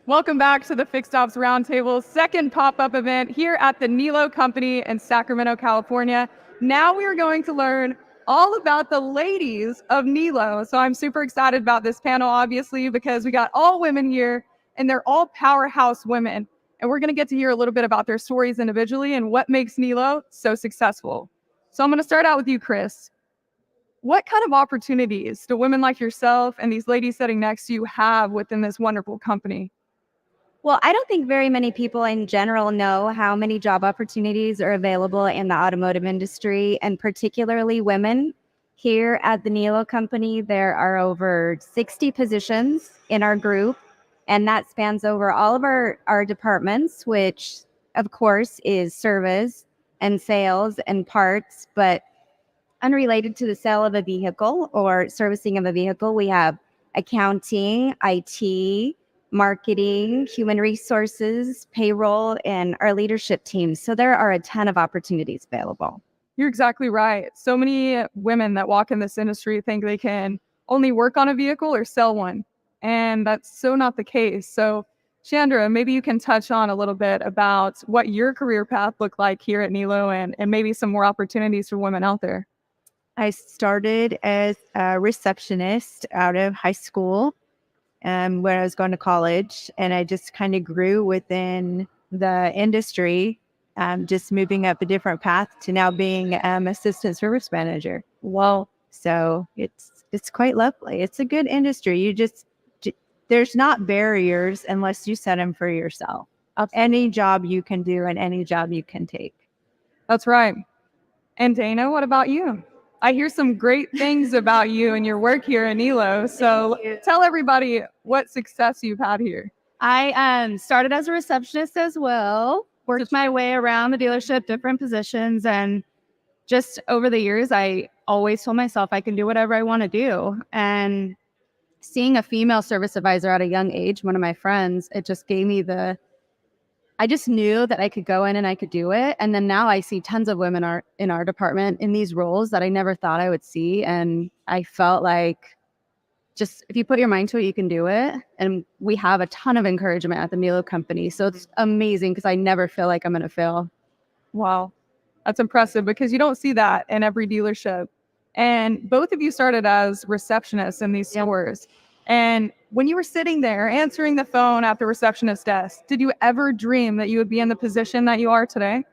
Welcome back to the Fixed Ops Roundtable, second pop-up event here at the Nilo company in Sacramento, California. Now we are going to learn all about the ladies of Nilo. So I'm super excited about this panel, obviously, because we got all women here and they're all powerhouse women. And we're going to get to hear a little bit about their stories individually and what makes Nilo so successful. So I'm going to start out with you, Chris. What kind of opportunities do women like yourself and these ladies sitting next to you have within this wonderful company? Well, I don't think very many people in general know how many job opportunities are available in the automotive industry, and particularly women. Here at the Nilo company, there are over 60 positions in our group, and that spans over all of our departments, which of course is service and sales and parts, but unrelated to the sale of a vehicle or servicing of a vehicle, we have accounting, IT, marketing, human resources, payroll, and our leadership team. So there are a ton of opportunities available. You're exactly right. So many women that walk in this industry think they can only work on a vehicle or sell one. And that's so not the case. So Chandra, maybe you can touch on a little bit about what your career path looked like here at Nilo and maybe some more opportunities for women out there. I started as a receptionist out of high school when I was going to college, and I just kind of grew within the industry, just moving up a different path to now being assistant service manager. Wow. So it's quite lovely. It's a good industry. There's not barriers unless you set them for yourself. Any job you can do and any job you can take. That's right. And Dana, what about you? I hear some great things about you and your work here at Nilo. So tell everybody what success you've had here. I started as a receptionist as well, worked my way around the dealership, different positions, and just over the years, I always told myself I can do whatever I want to do. And seeing a female service advisor at a young age, one of my friends, it just gave me I just knew that I could go in and I could do it. And then now I see tons of women in our department in these roles that I never thought I would see. And I felt like just if you put your mind to it, you can do it. And we have a ton of encouragement at the Nilo company. So it's amazing because I never feel like I'm going to fail. Wow. That's impressive because you don't see that in every dealership. And both of you started as receptionists in these stores. And when you were sitting there answering the phone at the receptionist desk, did you ever dream that you would be in the position that you are today?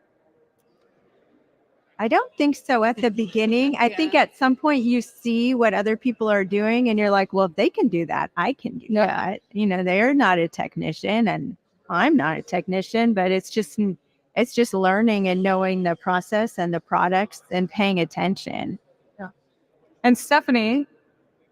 I don't think so at the beginning. I think at some point you see what other people are doing and you're like, well, if they can do that, I can do that. You know, they're not a technician and I'm not a technician, but it's just learning and knowing the process and the products and paying attention. Yeah. And Stephanie,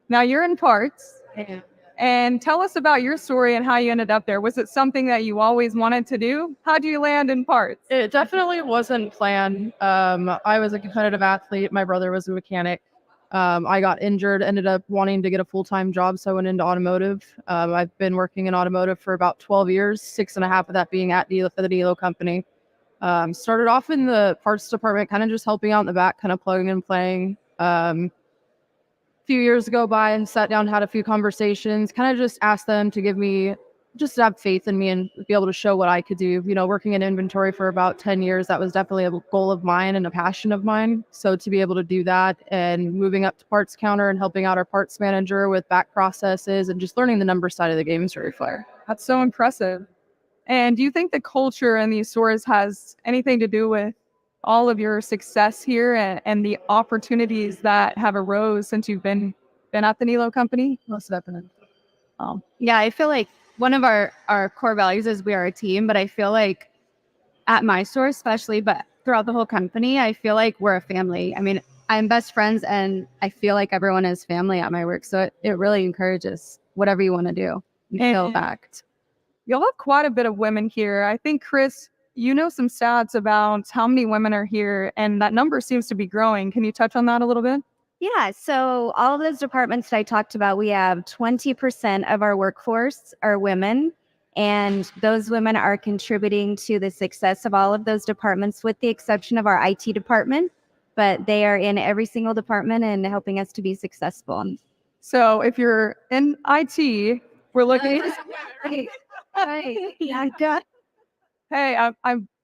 now you're in parts. Yeah. And tell us about your story and how you ended up there. Was it something that you always wanted to do? How do you land in parts? It definitely wasn't planned. I was a competitive athlete. My brother was a mechanic. I got injured, ended up wanting to get a full-time job, so I went into automotive. I've been working in automotive for about 12 years, 6.5 of that being at Nilo for the Nilo company. Started off in the parts department, kind of just helping out in the back, kind of plugging and playing. Few years ago by and sat down, had a few conversations, kind of just asked them to just have faith in me and be able to show what I could do. You know, working in inventory for about 10 years, that was definitely a goal of mine and a passion of mine. So to be able to do that and moving up to parts counter and helping out our parts manager with back processes and just learning the number side of the game is very fun. That's so impressive. And do you think the culture in these stores has anything to do with all of your success here and the opportunities that have arose since you've been at the Nilo company? Most definitely. Yeah, I feel like one of our core values is we are a team, but I feel like at my store especially, but throughout the whole company, I feel like we're a family. I mean, I'm best friends and I feel like everyone is family at my work. So it really encourages whatever you want to do. You feel backed. You'll have quite a bit of women here. I think, Chris, you know some stats about how many women are here, and that number seems to be growing. Can you touch on that a little bit? Yeah, so all of those departments that I talked about, we have 20% of our workforce are women, and those women are contributing to the success of all of those departments with the exception of our IT department, but they are in every single department and helping us to be successful. So if you're in IT, we're looking Hey,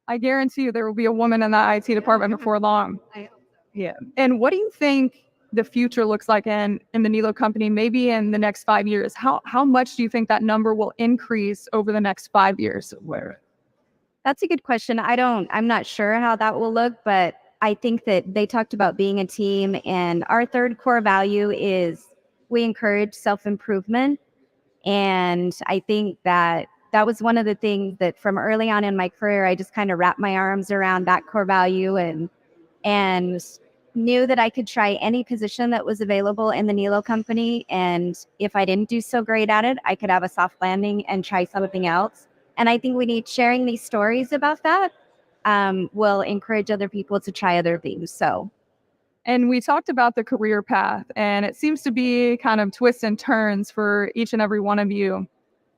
I guarantee you there will be a woman in that IT department before long. Yeah. And what do you think the future looks like in the Nilo company, maybe in the next 5 years? How much do you think that number will increase over the next 5 years? That's a good question. I'm not sure how that will look, but I think that they talked about being a team, and our third core value is we encourage self-improvement. And I think that was one of the things that from early on in my career, I just kind of wrapped my arms around that core value and knew that I could try any position that was available in the Nilo company. And if I didn't do so great at it, I could have a soft landing and try something else. And I think we need sharing these stories about that will encourage other people to try other things. So, and we talked about the career path, and it seems to be kind of twists and turns for each and every one of you.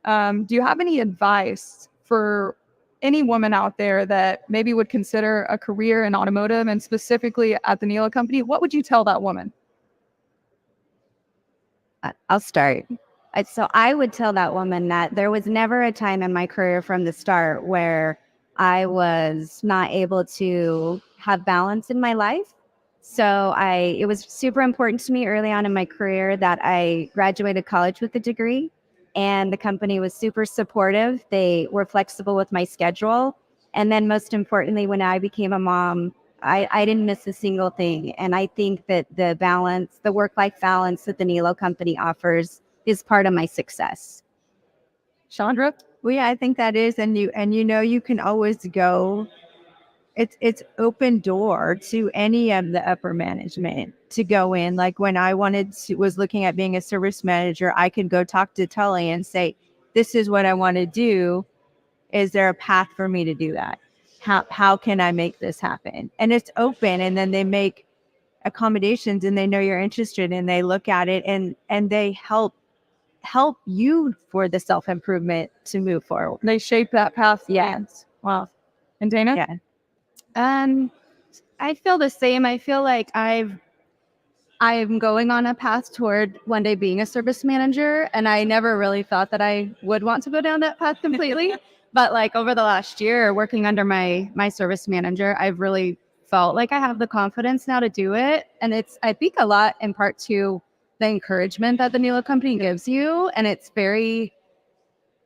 Do you have any advice for any woman out there that maybe would consider a career in automotive and specifically at the Nilo company? What would you tell that woman? I'll start. So I would tell that woman that there was never a time in my career from the start where I was not able to have balance in my life. So it was super important to me early on in my career that I graduated college with a degree, and the company was super supportive. They were flexible with my schedule. And then most importantly, when I became a mom, I didn't miss a single thing. And I think that the balance, the work-life balance that the Nilo company offers is part of my success. Chandra? Well, yeah, I think that is. And you can always go. It's open door to any of the upper management to go in. Like when I was looking at being a service manager, I could go talk to Tully and say, this is what I want to do. Is there a path for me to do that? How can I make this happen? And it's open, and then they make accommodations, and they know you're interested, and they look at it and they help you for the self-improvement to move forward. They shape that path. Yes. Wow. And Dana? Yeah. I feel the same. I feel like I'm going on a path toward one day being a service manager, and I never really thought that I would want to go down that path completely. But like over the last year, working under my service manager, I've really felt like I have the confidence now to do it. And it's, I think, a lot in part to the encouragement that the Nilo company gives you. And it's they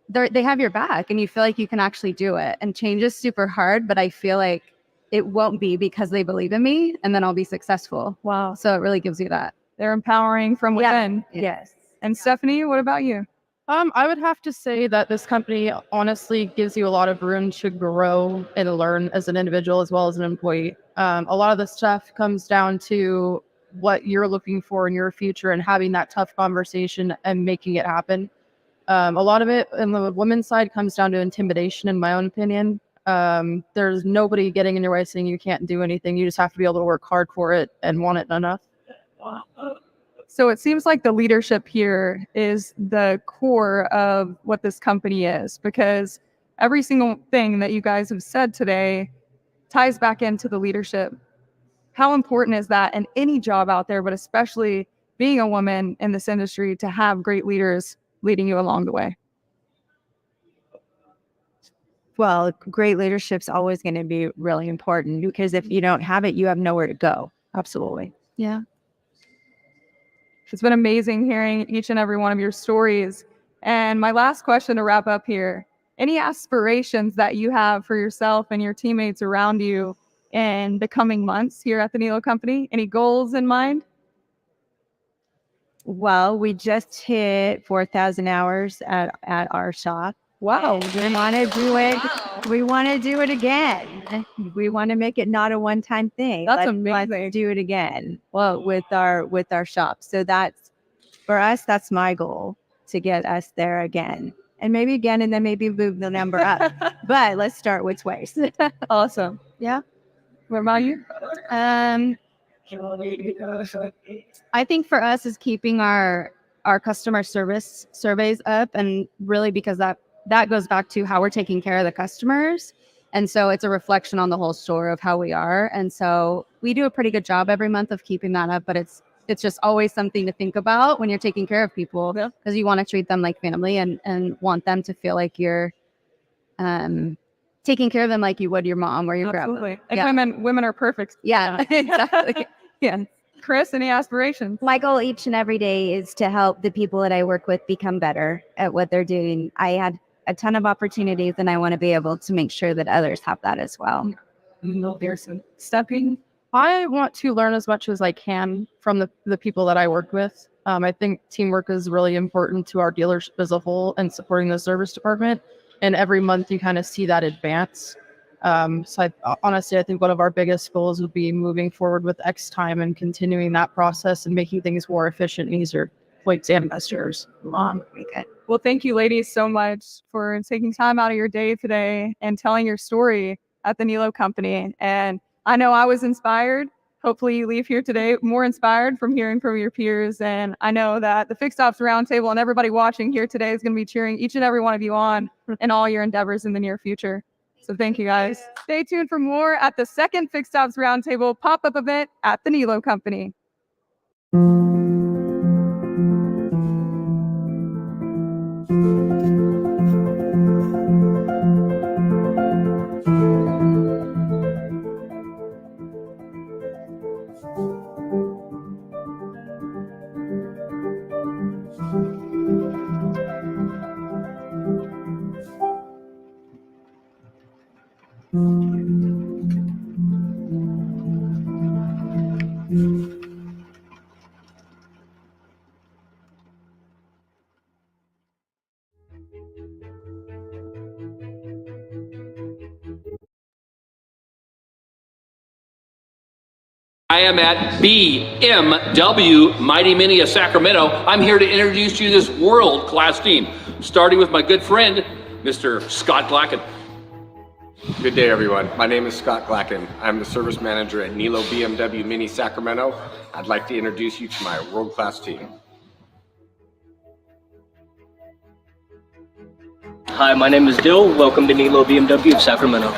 have your back, and you feel like you can actually do it. And change is super hard, but I feel like it won't be because they believe in me, and then I'll be successful. Wow. So it really gives you that. They're empowering from within. Yeah. Yes. And Stephanie, what about you? I would have to say that this company honestly gives you a lot of room to grow and learn as an individual as well as an employee. A lot of the stuff comes down to what you're looking for in your future and having that tough conversation and making it happen. A lot of it in the women's side comes down to intimidation, in my own opinion. There's nobody getting in your way saying you can't do anything. You just have to be able to work hard for it and want it enough. So it seems like the leadership here is the core of what this company is, because every single thing that you guys have said today ties back into the leadership. How important is that in any job out there, but especially being a woman in this industry, to have great leaders leading you along the way? Well, great leadership's always going to be really important, because if you don't have it, you have nowhere to go. Absolutely. Yeah. It's been amazing hearing each and every one of your stories. And my last question to wrap up here, any aspirations that you have for yourself and your teammates around you in the coming months here at the Nilo company? Any goals in mind? Well, we just hit 4,000 hours at our shop. Wow. We want to do it. Wow. We want to do it again. We want to make it not a one-time thing. That's amazing. Let's do it again. Well, with our shop. So that's, for us, that's my goal, to get us there again. And maybe again, and then maybe move the number up. But let's start with twice. Awesome. Yeah. What about you? I think for us is keeping our customer service surveys up, and really because that goes back to how we're taking care of the customers. And so it's a reflection on the whole store of how we are. And so we do a pretty good job every month of keeping that up, but it's just always something to think about when you're taking care of people, because you want to treat them like family and want them to feel like you're taking care of them like you would your mom or your grandma. Absolutely. And women are perfect. Yeah, exactly. Yeah. Chris, any aspirations? My goal each and every day is to help the people that I work with become better at what they're doing. I had a ton of opportunities, and I want to be able to make sure that others have that as well. Stepping. I want to learn as much as I can from the people that I work with. I think teamwork is really important to our dealership as a whole and supporting the service department. And every month you kind of see that advance. Honestly, I think one of our biggest goals would be moving forward with Xtime and continuing that process and making things more efficient and easier for investors. Well, thank you, ladies, so much for taking time out of your day today and telling your story at the Nilo company. And I know I was inspired. Hopefully you leave here today more inspired from hearing from your peers. And I know that the Fixed Ops Roundtable and everybody watching here today is going to be cheering each and every one of you on in all your endeavors in the near future. So thank you, guys. Stay tuned for more at the second Fixed Ops Roundtable pop-up event at the Nilo company. I am at BMW Mighty Mini of Sacramento. I'm here to introduce you to this world-class team, starting with my good friend, Mr. Scott Glacken. Good day, everyone. My name is Scott Glacken. I'm the service manager at Nilo BMW Mini Sacramento. I'd like to introduce you to my world-class team. Hi, my name is Dill. Welcome to Nilo BMW of Sacramento.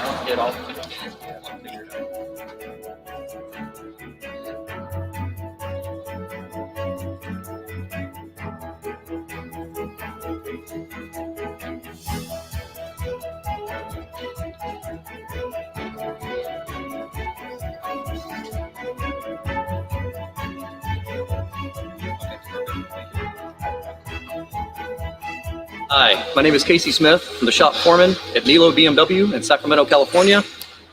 Hi, my name is Casey Smith. I'm the shop foreman at Nilo BMW in Sacramento, California.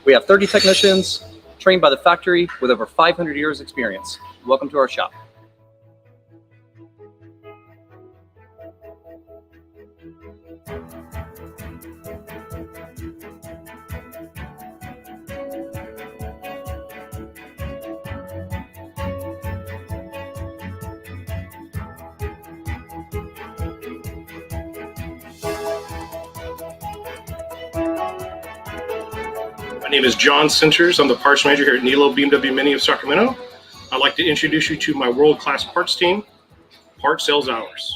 We have 30 technicians trained by the factory with over 500 years experience. Welcome to our shop. My name is John Centers. I'm the parts manager here at Nilo BMW Mini of Sacramento. I'd like to introduce you to my world-class parts team, Part Sales Hours.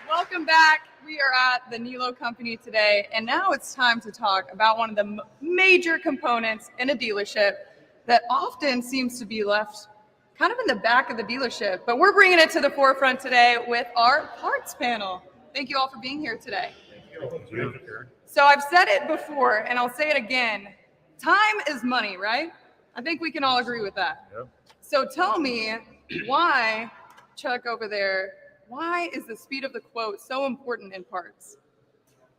Welcome back. We are at the Nilo company today, and now it's time to talk about one of the major components in a dealership that often seems to be left kind of in the back of the dealership, but we're bringing it to the forefront today with our parts panel. Thank you all for being here today. So I've said it before, and I'll say it again. Time is money, right? I think we can all agree with that. Yep. So tell me why, Chuck over there, why is the speed of the quote so important in parts?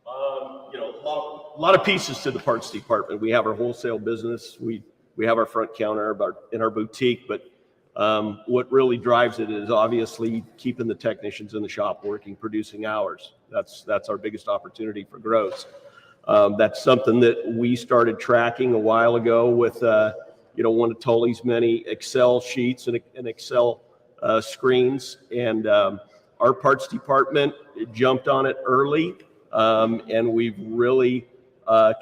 A lot of pieces to the parts department. We have our wholesale business. We have our front counter in our boutique, but what really drives it is obviously keeping the technicians in the shop working, producing hours. That's our biggest opportunity for growth. That's something that we started tracking a while ago with one of Tully's many Excel sheets and Excel screens, and our parts department jumped on it early, and we've really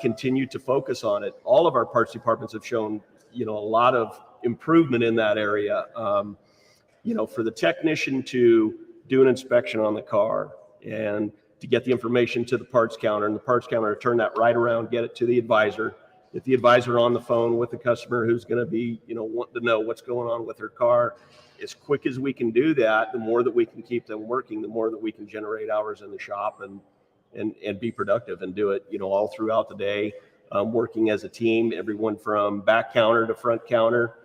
continue to focus on it. All of our parts departments have shown, a lot of improvement in that area. For the technician to do an inspection on the car and to get the information to the parts counter, and the parts counter to turn that right around, get it to the advisor. If the advisor on the phone with the customer who's going to be, wanting to know what's going on with her car, as quick as we can do that, the more that we can keep them working, the more that we can generate hours in the shop and be productive and do it, all throughout the day, working as a team, everyone from back counter to front counter,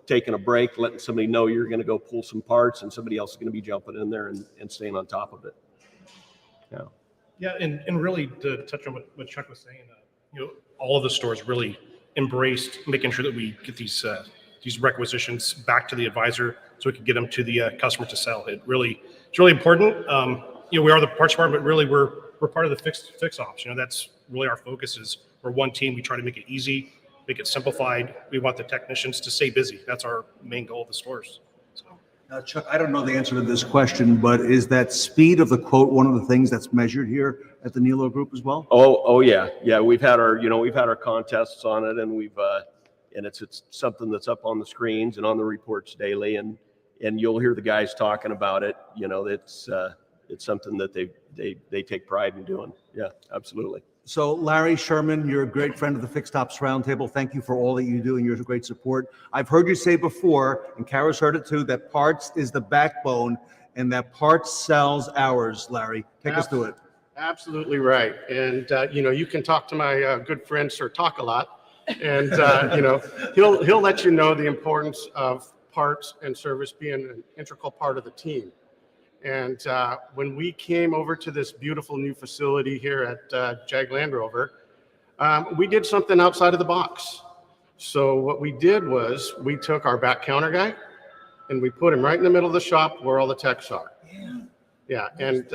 taking a break, letting somebody know you're going to go pull some parts, and somebody else is going to be jumping in there and staying on top of it. Yeah. Yeah, and really to touch on what Chuck was saying, all of the stores really embraced making sure that we get these requisitions back to the advisor so we can get them to the customer to sell. It's really important. We are the parts department. Really, we're part of the fix ops. That's really our focus. Is we're one team. We try to make it easy, make it simplified. We want the technicians to stay busy. That's our main goal of the stores. Now, Chuck, I don't know the answer to this question, but is that speed of the quote one of the things that's measured here at the Nilo Group as well? Oh yeah. We've had our contests on it, and and it's something that's up on the screens and on the reports daily, and you'll hear the guys talking about it. It's something that they take pride in doing. Yeah, absolutely. So Larry Sherman, you're a great friend of the Fixed Ops Roundtable. Thank you for all that you do and your great support. I've heard you say before, and Kara's heard it too, that parts is the backbone and that parts sells hours. Larry, take us through it. Absolutely right. And, you can talk to my good friend, Sir Talk a Lot, and, he'll let you know the importance of parts and service being an integral part of the team. And when we came over to this beautiful new facility here at Jag Land Rover, we did something outside of the box. So what we did was we took our back counter guy and we put him right in the middle of the shop where all the techs are. Yeah. And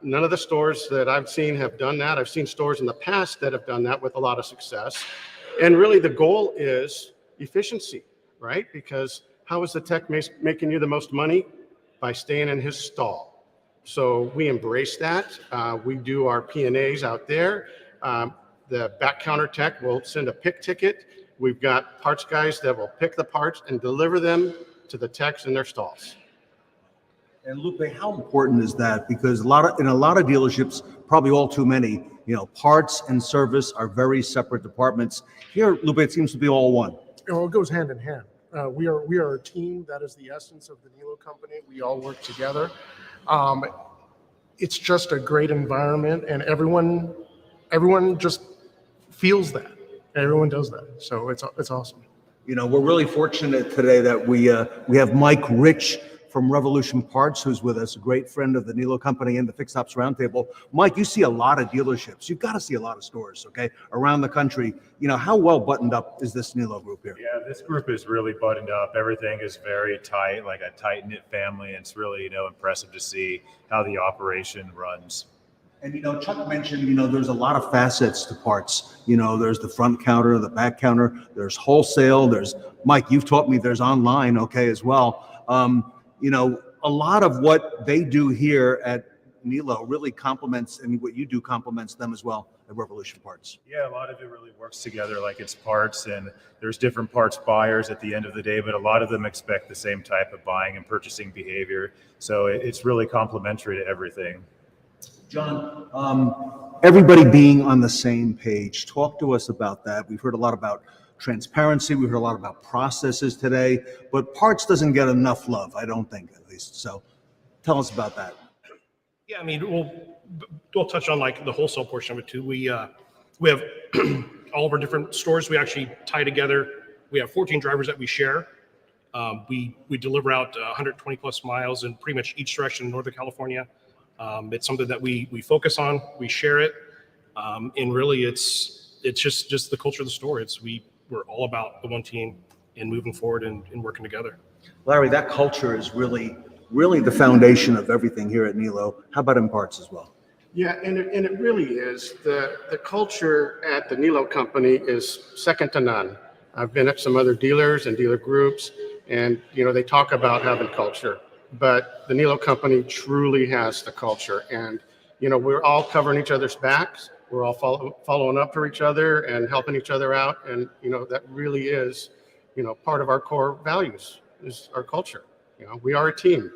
none of the stores that I've seen have done that. I've seen stores in the past that have done that with a lot of success. And really the goal is efficiency, right? Because how is the tech making you the most money? By staying in his stall. So we embrace that. We do our P&As out there. The back counter tech will send a pick ticket. We've got parts guys that will pick the parts and deliver them to the techs in their stalls. And Lupe, how important is that? Because in a lot of dealerships, probably all too many, parts and service are very separate departments. Here, Lupe, it seems to be all one. It goes hand in hand. We are a team. That is the essence of the Nilo company. We all work together. It's just a great environment, and everyone just feels that. Everyone does that. So it's awesome. We're really fortunate today that we have Mike Rich from Revolution Parts, who's with us, a great friend of the Nilo company and the Fixed Ops Roundtable. Mike, you see a lot of dealerships. You've got to see a lot of stores, okay, around the country. How well buttoned up is this Nilo group here? Yeah, this group is really buttoned up. Everything is very tight, like a tight-knit family. It's really, impressive to see how the operation runs. And, Chuck mentioned, there's a lot of facets to parts. There's the front counter, the back counter, there's wholesale, Mike, you've taught me there's online, okay, as well. A lot of what they do here at Nilo really complements, and what you do complements them as well at Revolution Parts. Yeah, a lot of it really works together like it's parts, and there's different parts buyers at the end of the day, but a lot of them expect the same type of buying and purchasing behavior. So it's really complementary to everything. John, everybody being on the same page, talk to us about that. We've heard a lot about transparency. We've heard a lot about processes today, but parts doesn't get enough love, I don't think, at least. So tell us about that. Yeah, we'll touch on like the wholesale portion of it too. We have all of our different stores. We actually tie together. We have 14 drivers that we share. We deliver out 120 plus miles in pretty much each direction in Northern California. It's something that we focus on. We share it, and really it's just the culture of the store. We're all about the one team and moving forward and working together. Larry, that culture is really the foundation of everything here at Nilo. How about in parts as well? Yeah, and it really is. The culture at the Nilo company is second to none. I've been at some other dealers and dealer groups, and they talk about having culture, but the Nilo company truly has the culture. And we're all covering each other's backs. We're all following up for each other and helping each other out. And, you know, that really is, you know, part of our core values is our culture. You know, we are a team.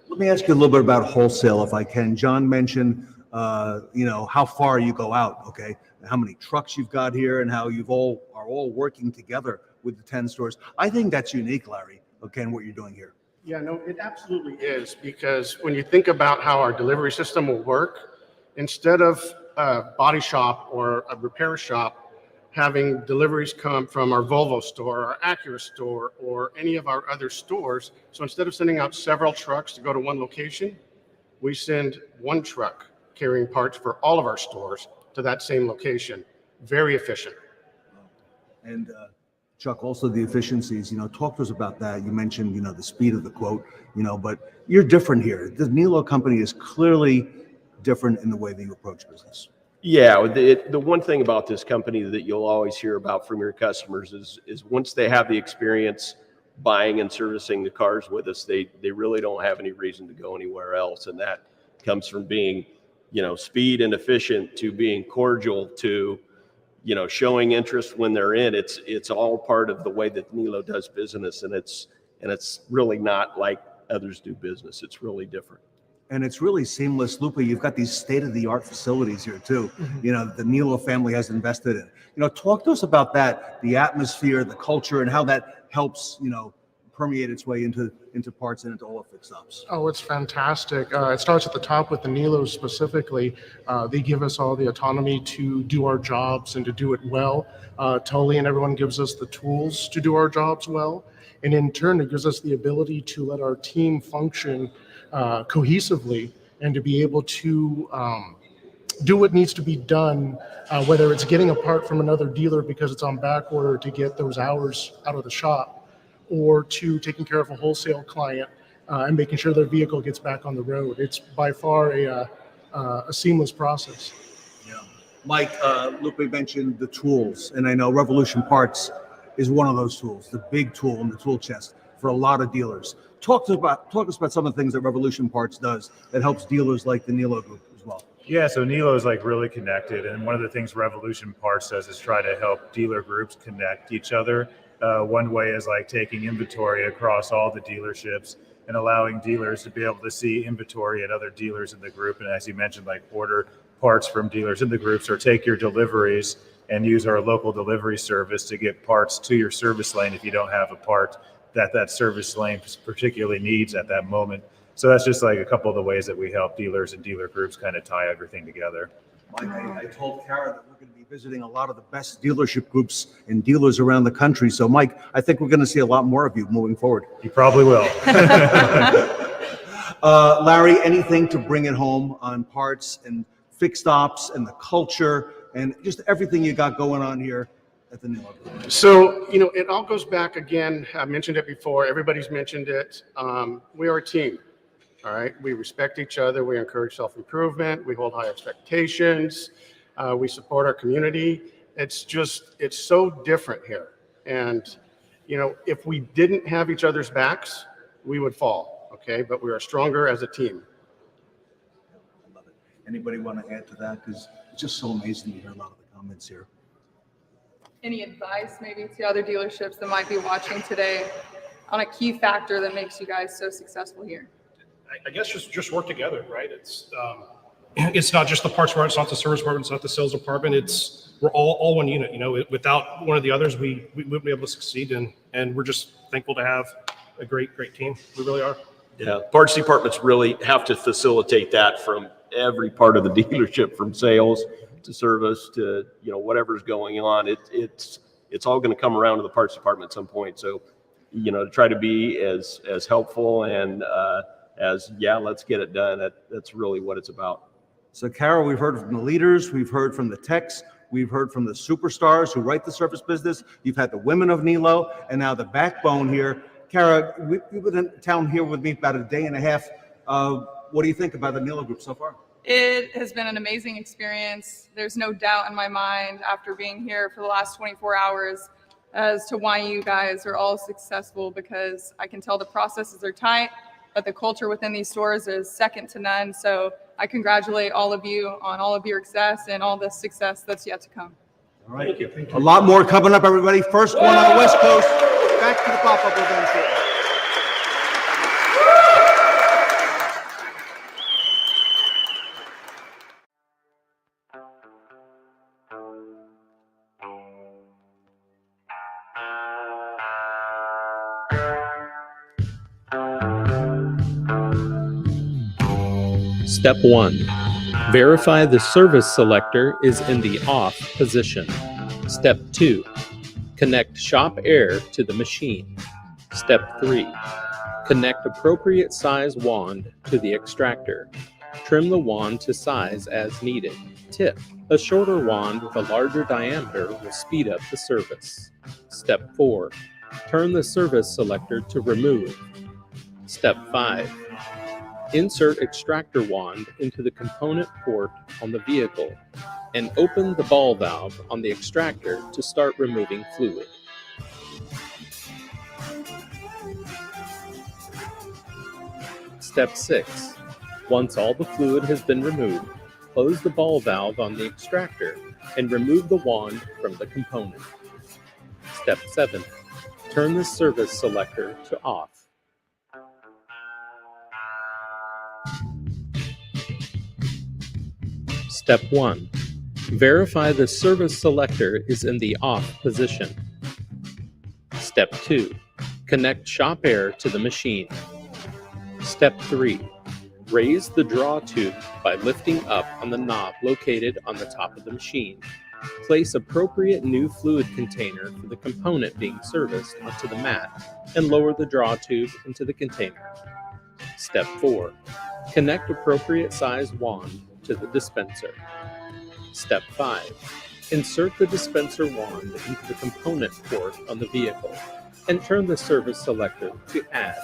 Let me ask you a little bit about wholesale, if I can. John mentioned, you know, how far you go out, okay? How many trucks you've got here and how you've are all working together with the 10 stores. I think that's unique, Larry, okay, and what you're doing here. Yeah, no, it absolutely is, because when you think about how our delivery system will work, instead of a body shop or a repair shop having deliveries come from our Volvo store, our Acura store, or any of our other stores, so instead of sending out several trucks to go to one location, we send one truck carrying parts for all of our stores to that same location. Very efficient. And Chuck, also the efficiencies, you know, talk to us about that. You mentioned, you know, the speed of the quote, you know, but you're different here. The Nilo company is clearly different in the way that you approach business. Yeah, the one thing about this company that you'll always hear about from your customers is once they have the experience buying and servicing the cars with us, they really don't have any reason to go anywhere else. And that comes from being, you know, speed and efficient to being cordial to, you know, showing interest when they're in. It's all part of the way that Nilo does business, and it's really not like others do business. It's really different. And it's really seamless. Lupe, you've got these state-of-the-art facilities here too. You know, the Nilo family has invested in. You know, talk to us about that, the atmosphere, the culture, and how that helps, you know, permeate its way into parts and into all of fixed ops. Oh, it's fantastic. It starts at the top with the Nilo specifically. They give us all the autonomy to do our jobs and to do it well. Tully and everyone gives us the tools to do our jobs well. And in turn, it gives us the ability to let our team function cohesively and to be able to do what needs to be done, whether it's getting a part from another dealer because it's on back order to get those hours out of the shop, or to taking care of a wholesale client and making sure their vehicle gets back on the road. It's by far a seamless process. Yeah. Mike, Lupe mentioned the tools, and I know Revolution Parts is one of those tools, the big tool in the tool chest for a lot of dealers. Talk to us about some of the things that Revolution Parts does that helps dealers like the Nilo Group as well. Yeah, so Nilo is like really connected, and one of the things Revolution Parts does is try to help dealer groups connect each other. One way is like taking inventory across all the dealerships and allowing dealers to be able to see inventory at other dealers in the group. And as you mentioned, like order parts from dealers in the groups, or take your deliveries and use our local delivery service to get parts to your service lane if you don't have a part that service lane particularly needs at that moment. So that's just like a couple of the ways that we help dealers and dealer groups kind of tie everything together. Mike, I told Kara that we're going to be visiting a lot of the best dealership groups and dealers around the country. So, Mike, I think we're going to see a lot more of you moving forward. You probably will. Larry, anything to bring it home on parts and fixed ops and the culture and just everything you got going on here at the Nilo Group? So, you know, it all goes back again. I mentioned it before. Everybody's mentioned it. We are a team. All right. We respect each other. We encourage self-improvement. We hold high expectations. We support our community. It's so different here. And, you know, if we didn't have each other's backs, we would fall. Okay. But we are stronger as a team. I love it. Anybody want to add to that? Because it's just so amazing to hear a lot of the comments here. Any advice maybe to other dealerships that might be watching today on a key factor that makes you guys so successful here? I guess just work together, right? It's not just the parts department, it's not the service department, it's not the sales department. We're all one unit. You know, without one of the others, we wouldn't be able to succeed. And we're just thankful to have a great team. We really are. Yeah, parts departments really have to facilitate that from every part of the dealership, from sales to service to, you know, whatever's going on. It's all going to come around to the parts department at some point. So, you know, to try to be as helpful and let's get it done. That's really what it's about. So, Carol, we've heard from the leaders, we've heard from the techs, we've heard from the superstars who write the service business. You've had the women of Nilo, and now the backbone here. Kara, you've been in town here with me about a day and a half. What do you think about the Nilo Group so far? It has been an amazing experience. There's no doubt in my mind after being here for the last 24 hours as to why you guys are all successful, because I can tell the processes are tight, but the culture within these stores is second to none. So I congratulate all of you on all of your success and all the success that's yet to come. All right. A lot more coming up, everybody. First one on the West Coast. Back to the pop-up event shortly. Step 1. Verify the service selector is in the off position. Step 2. Connect shop air to the machine. Step 3. Connect appropriate size wand to the extractor. Trim the wand to size as needed. Tip. A shorter wand with a larger diameter will speed up the service. Step 4. Turn the service selector to remove. Step 5. Insert extractor wand into the component port on the vehicle and open the ball valve on the extractor to start removing fluid. Step 6. Once all the fluid has been removed, close the ball valve on the extractor and remove the wand from the component. Step 7. Turn the service selector to off. Step 1. Verify the service selector is in the off position. Step 2. Connect shop air to the machine. Step 3. Raise the draw tube by lifting up on the knob located on the top of the machine. Place appropriate new fluid container for the component being serviced onto the mat and lower the draw tube into the container. Step 4. Connect appropriate size wand to the dispenser. Step 5. Insert the dispenser wand into the component port on the vehicle and turn the service selector to add.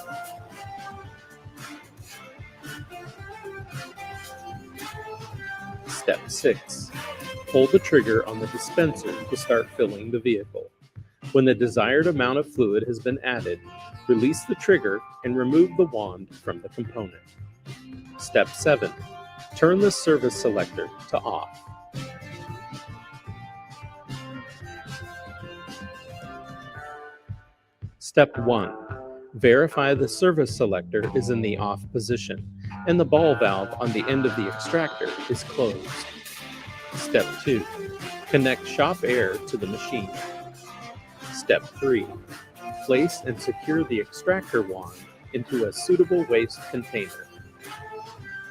Step 6. Pull the trigger on the dispenser to start filling the vehicle. When the desired amount of fluid has been added, release the trigger and remove the wand from the component. Step 7. Turn the service selector to off. Step 1. Verify the service selector is in the off position and the ball valve on the end of the extractor is closed. Step 2. Connect shop air to the machine. Step 3. Place and secure the extractor wand into a suitable waste container.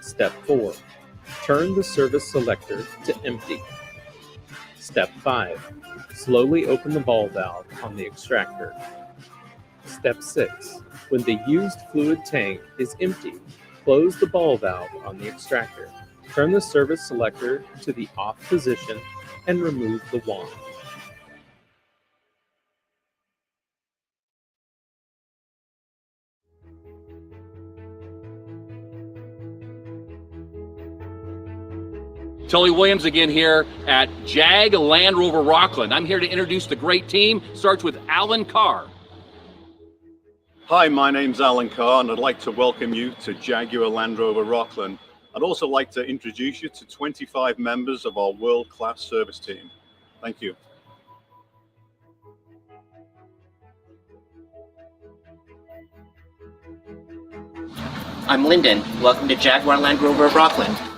Step 4. Turn the service selector to empty. Step 5. Slowly open the ball valve on the extractor. Step 6. When the used fluid tank is empty, close the ball valve on the extractor. Turn the service selector to the off position and remove the wand. Tully Williams again here at Jag Land Rover Rocklin. I'm here to introduce the great team. Starts with Alan Carr. Hi, my name's Alan Carr, and I'd like to welcome you to Jaguar Land Rover Rocklin. I'd also like to introduce you to 25 members of our world-class service team. Thank you. I'm Lyndon. Welcome to Jaguar Land Rover Rocklin.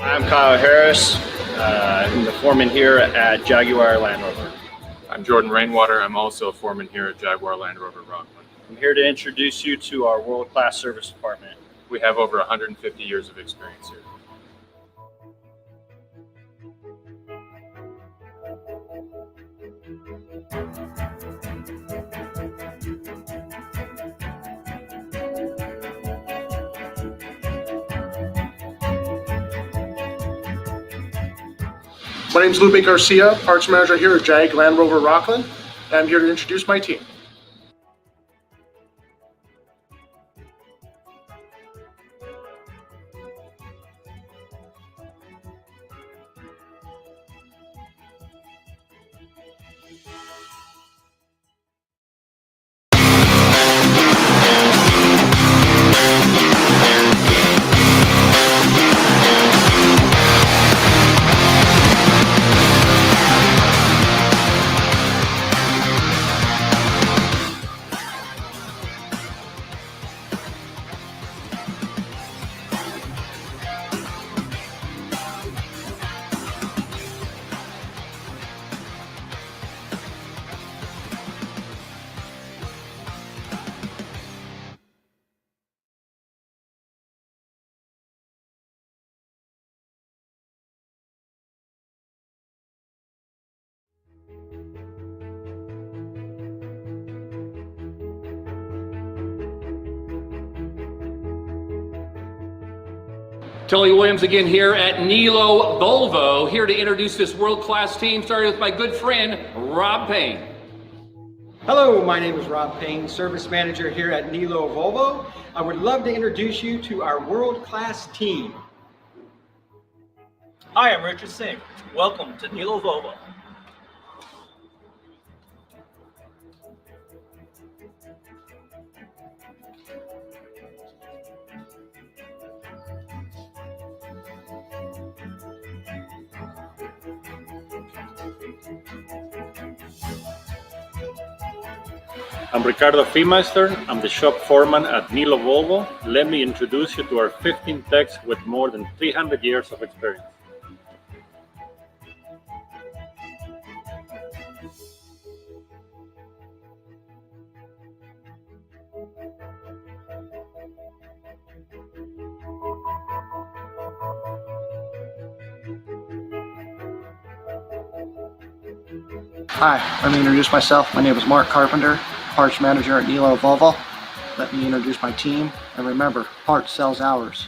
I'm Kyle Harris. I'm the foreman here at Jaguar Land Rover. I'm Jordan Rainwater. I'm also a foreman here at Jaguar Land Rover Rocklin. I'm here to introduce you to our world-class service department. We have over 150 years of experience here. My name is Lupe Garcia, parts manager here at Jag Land Rover Rocklin, and I'm here to introduce my team. Tully Williams again here at Nilo Volvo, here to introduce this world-class team, starting with my good friend, Rob Payne. Hello, my name is Rob Payne, Service Manager here at Nilo Volvo. I would love to introduce you to our world-class team. Hi, I'm Richard Singh. Welcome to Nilo Volvo. I'm Ricardo Feemeister. I'm the shop foreman at Nilo Volvo. Let me introduce you to our 15 techs with more than 300 years of experience. Hi, let me introduce myself. My name is Mark Carpenter, Parts Manager at Nilo Volvo. Let me introduce my team. And remember, parts sells hours.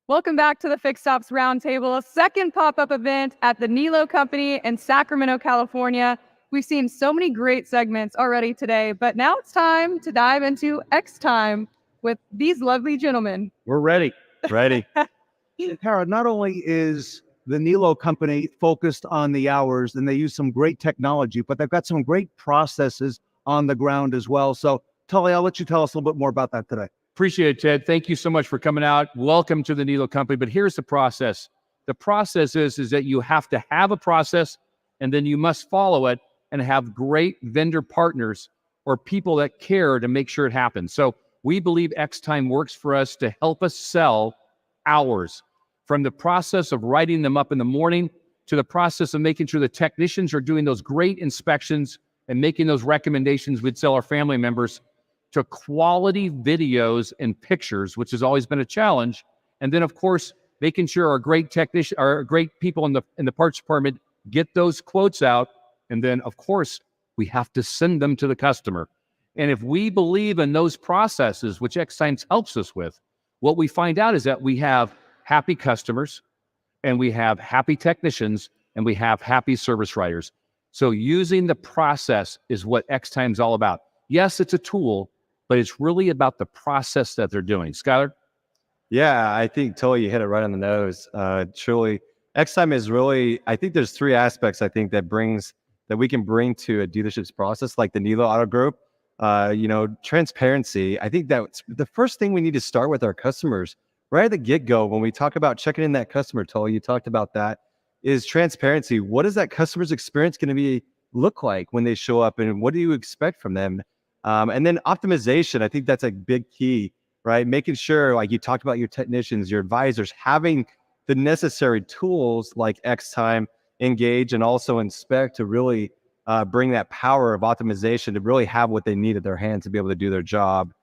Welcome back to the Fixed Ops Roundtable, a second pop-up event at the Nilo Company in Sacramento, California. We've seen so many great segments already today, but now it's time to dive into Xtime with these lovely gentlemen. We're ready. Ready. Kara, not only is the Nilo Company focused on the hours and they use some great technology, but they've got some great processes on the ground as well. So, Tully, I'll let you tell us a little bit more about that today. Appreciate it, Ted. Thank you so much for coming out. Welcome to the Nilo Company. But here's the process. The process is that you have to have a process, and then you must follow it and have great vendor partners or people that care to make sure it happens. So we believe Xtime works for us to help us sell hours, from the process of writing them up in the morning to the process of making sure the technicians are doing those great inspections and making those recommendations we'd sell our family members, to quality videos and pictures, which has always been a challenge. And then, of course, making sure our great technician, our great people in the parts department get those quotes out. And then, of course, we have to send them to the customer. And if we believe in those processes, which Xtime helps us with, what we find out is that we have happy customers, and we have happy technicians, and we have happy service writers. So using the process is what Xtime's all about. Yes, it's a tool, but it's really about the process that they're doing. Skylar? Yeah, I think Tully, you hit it right on the nose. Truly, Xtime is really, I think there's three aspects I think that we can bring to a dealership's process, like the Nilo Auto Group. Transparency. I think that's the first thing we need to start with our customers right at the get-go. When we talk about checking in that customer, Tully, you talked about that, is transparency. What is that customer's experience going to look like when they show up, and what do you expect from them? And then optimization, I think that's a big key, right? Making sure, like you talked about, your technicians, your advisors, having the necessary tools like Xtime, Engage, and also Inspect to really bring that power of optimization to really have what they need at their hands to be able to do their job.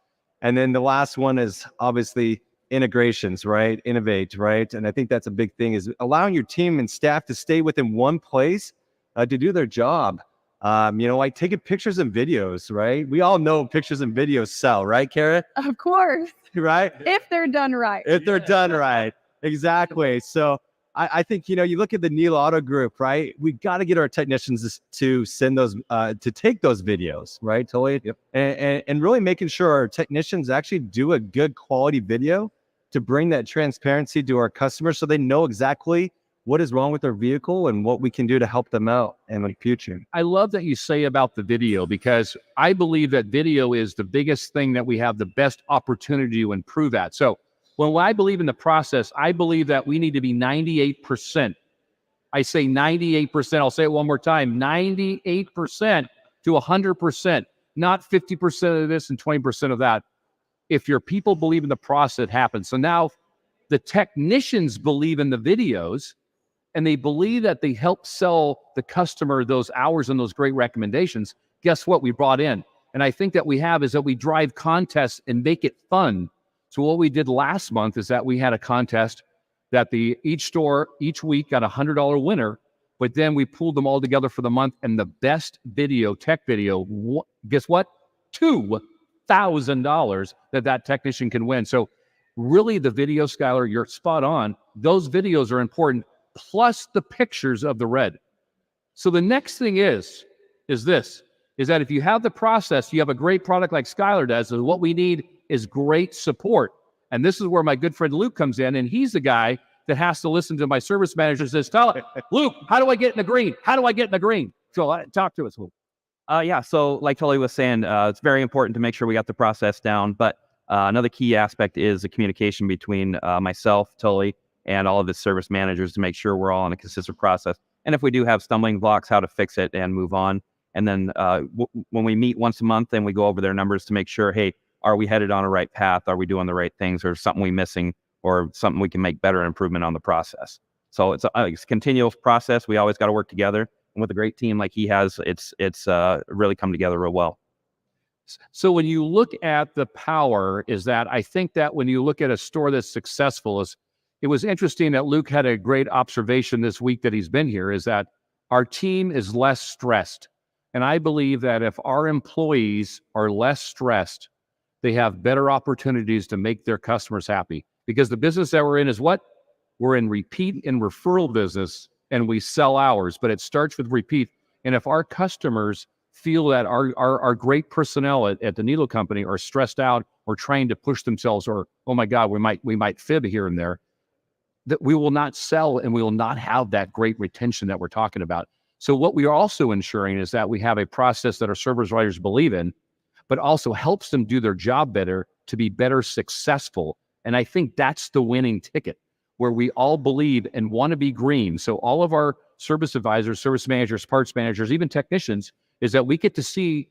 And then the last one is obviously integrations, right? Innovate, right? And I think that's a big thing, is allowing your team and staff to stay within one place to do their job. Like taking pictures and videos, right? We all know pictures and videos sell, right, Kara? Of course. Right? If they're done right. If they're done right. Exactly. So I think, you look at the Nilo Auto Group, right? We got to get our technicians to send those, to take those videos, right, Tully? Yep. And really making sure our technicians actually do a good quality video to bring that transparency to our customers so they know exactly what is wrong with their vehicle and what we can do to help them out in the future. I love that you say about the video, because I believe that video is the biggest thing that we have the best opportunity to improve at. So when I believe in the process, I believe that we need to be 98%. I say 98%. I'll say it one more time, 98% to 100%, not 50% of this and 20% of that. If your people believe in the process, it happens. So now the technicians believe in the videos, and they believe that they help sell the customer those hours and those great recommendations. Guess what we brought in? And I think that we have is that we drive contests and make it fun. So what we did last month is that we had a contest that each store each week got a $100 winner, but then we pooled them all together for the month, and the best video, tech video, guess what? $2,000 that technician can win. So really the video, Skylar, you're spot on. Those videos are important, plus the pictures of the red. So the next thing is that if you have the process, you have a great product like Skylar does, and what we need is great support. And this is where my good friend Luke comes in, and he's the guy that has to listen to my service manager says, tell it, Luke, how do I get in the green? How do I get in the green? So talk to us, Luke. Yeah, so like Tully was saying, it's very important to make sure we got the process down. But another key aspect is the communication between myself, Tully, and all of the service managers to make sure we're all on a consistent process. And if we do have stumbling blocks, how to fix it and move on. And then when we meet once a month, then we go over their numbers to make sure, hey, are we headed on a right path? Are we doing the right things? Or something we missing? Or something we can make better improvement on the process. So it's a continuous process. We always got to work together. And with a great team like he has, it's really come together real well. So when you look at the power, is that I think that when you look at a store that's successful, it was interesting that Luke had a great observation this week that he's been here, is that our team is less stressed. And I believe that if our employees are less stressed, they have better opportunities to make their customers happy. Because the business that we're in is what? We're in repeat and referral business, and we sell hours, but it starts with repeat. And if our customers feel that our great personnel at the Nilo company are stressed out or trying to push themselves, or, oh my God, we might fib here and there, that we will not sell and we will not have that great retention that we're talking about. So what we are also ensuring is that we have a process that our service writers believe in, but also helps them do their job better to be better successful. And I think that's the winning ticket, where we all believe and want to be green. So all of our service advisors, service managers, parts managers, even technicians, is that we get to see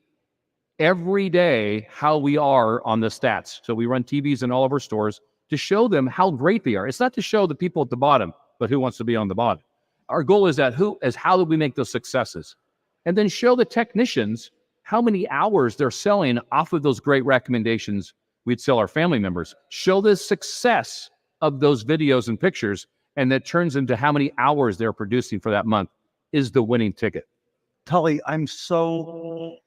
every day how we are on the stats. So we run TVs in all of our stores to show them how great they are. It's not to show the people at the bottom, but who wants to be on the bottom. Our goal is how do we make those successes? And then show the technicians how many hours they're selling off of those great recommendations we'd sell our family members. Show the success of those videos and pictures, and that turns into how many hours they're producing for that month is the winning ticket. Tully, I'm so